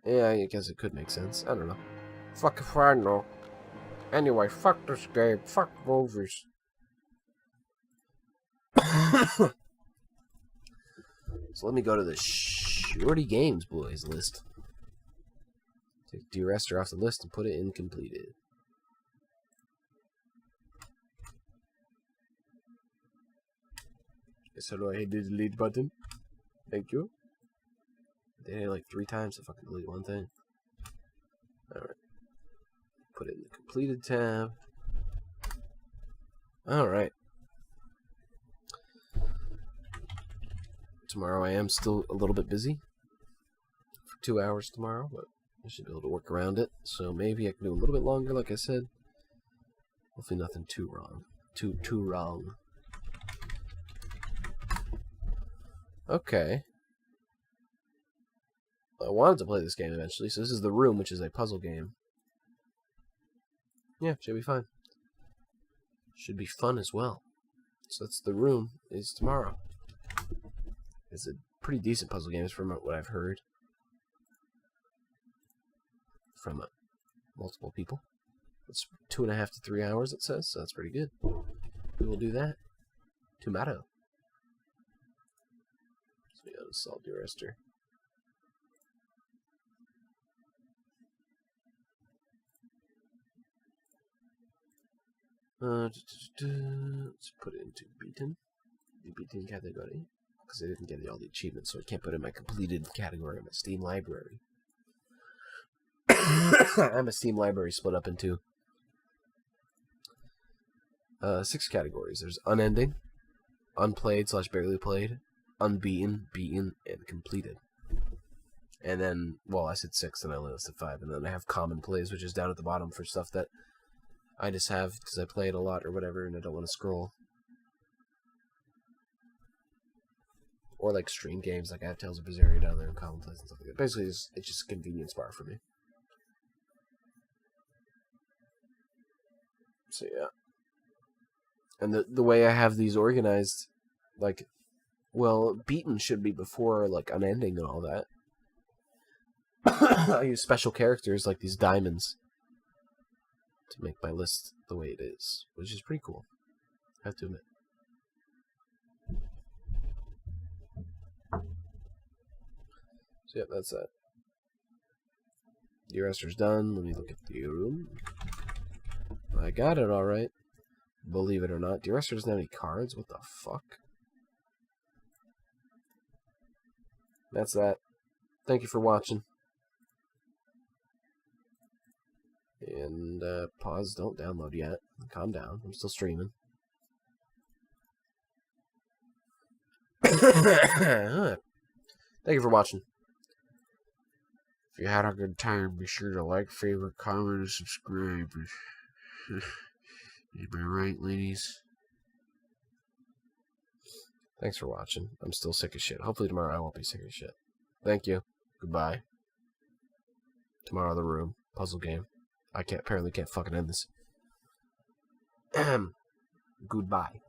Yeah, I guess it could make sense. I don't know. Fuck if I know. Anyway, fuck this game. Fuck movies. So let me go to the Shorty Games Boys list. Take Dear Esther off the list and put it in completed. So do I hit the delete button? Thank you. They hit it like 3 times to fucking delete one thing. Alright. Put it in the completed tab. Alright. Tomorrow I am still a little bit busy. For 2 hours tomorrow, but I should be able to work around it. So maybe I can do a little bit longer, like I said. Hopefully nothing too wrong. Too wrong. Okay. I wanted to play this game eventually, so this is The Room, which is a puzzle game. Yeah, should be fine. Should be fun as well. So that's The Room, is tomorrow. It's a pretty decent puzzle game, from what I've heard. From multiple people. It's 2.5 to 3 hours, it says, so that's pretty good. We will do that. Tomato. So we gotta solve your Esther. Let's put it into beaten. The beaten category. Because I didn't get all the achievements, so I can't put it in my completed category in my Steam library. I have a Steam library split up into 6 categories. There's unending, unplayed / barely played, unbeaten, beaten, and completed. And then, well, I said 6, and I only listed 5. And then I have common plays, which is down at the bottom for stuff that I just have because I play it a lot or whatever, and I don't want to scroll. Or like stream games, like I have Tales of Berseria down there in common plays and stuff like that. Basically, it's just a convenience bar for me. So yeah. And the way I have these organized, like, well, beaten should be before like unending and all that. I use special characters like these diamonds to make my list the way it is, which is pretty cool, I have to admit. So yeah, that's that. Dear Esther's done. Let me look at the room. I got it alright. Believe it or not. Dear Esther doesn't have any cards? What the fuck? That's that. Thank you for watching. And pause, don't download yet. Calm down. I'm still streaming. Thank you for watching. If you had a good time, be sure to like, favorite, comment, and subscribe. Am I right, ladies? Thanks for watching. I'm still sick as shit. Hopefully tomorrow I won't be sick as shit. Thank you. Goodbye. Tomorrow The Room. Puzzle game. I apparently can't fucking end this. Goodbye.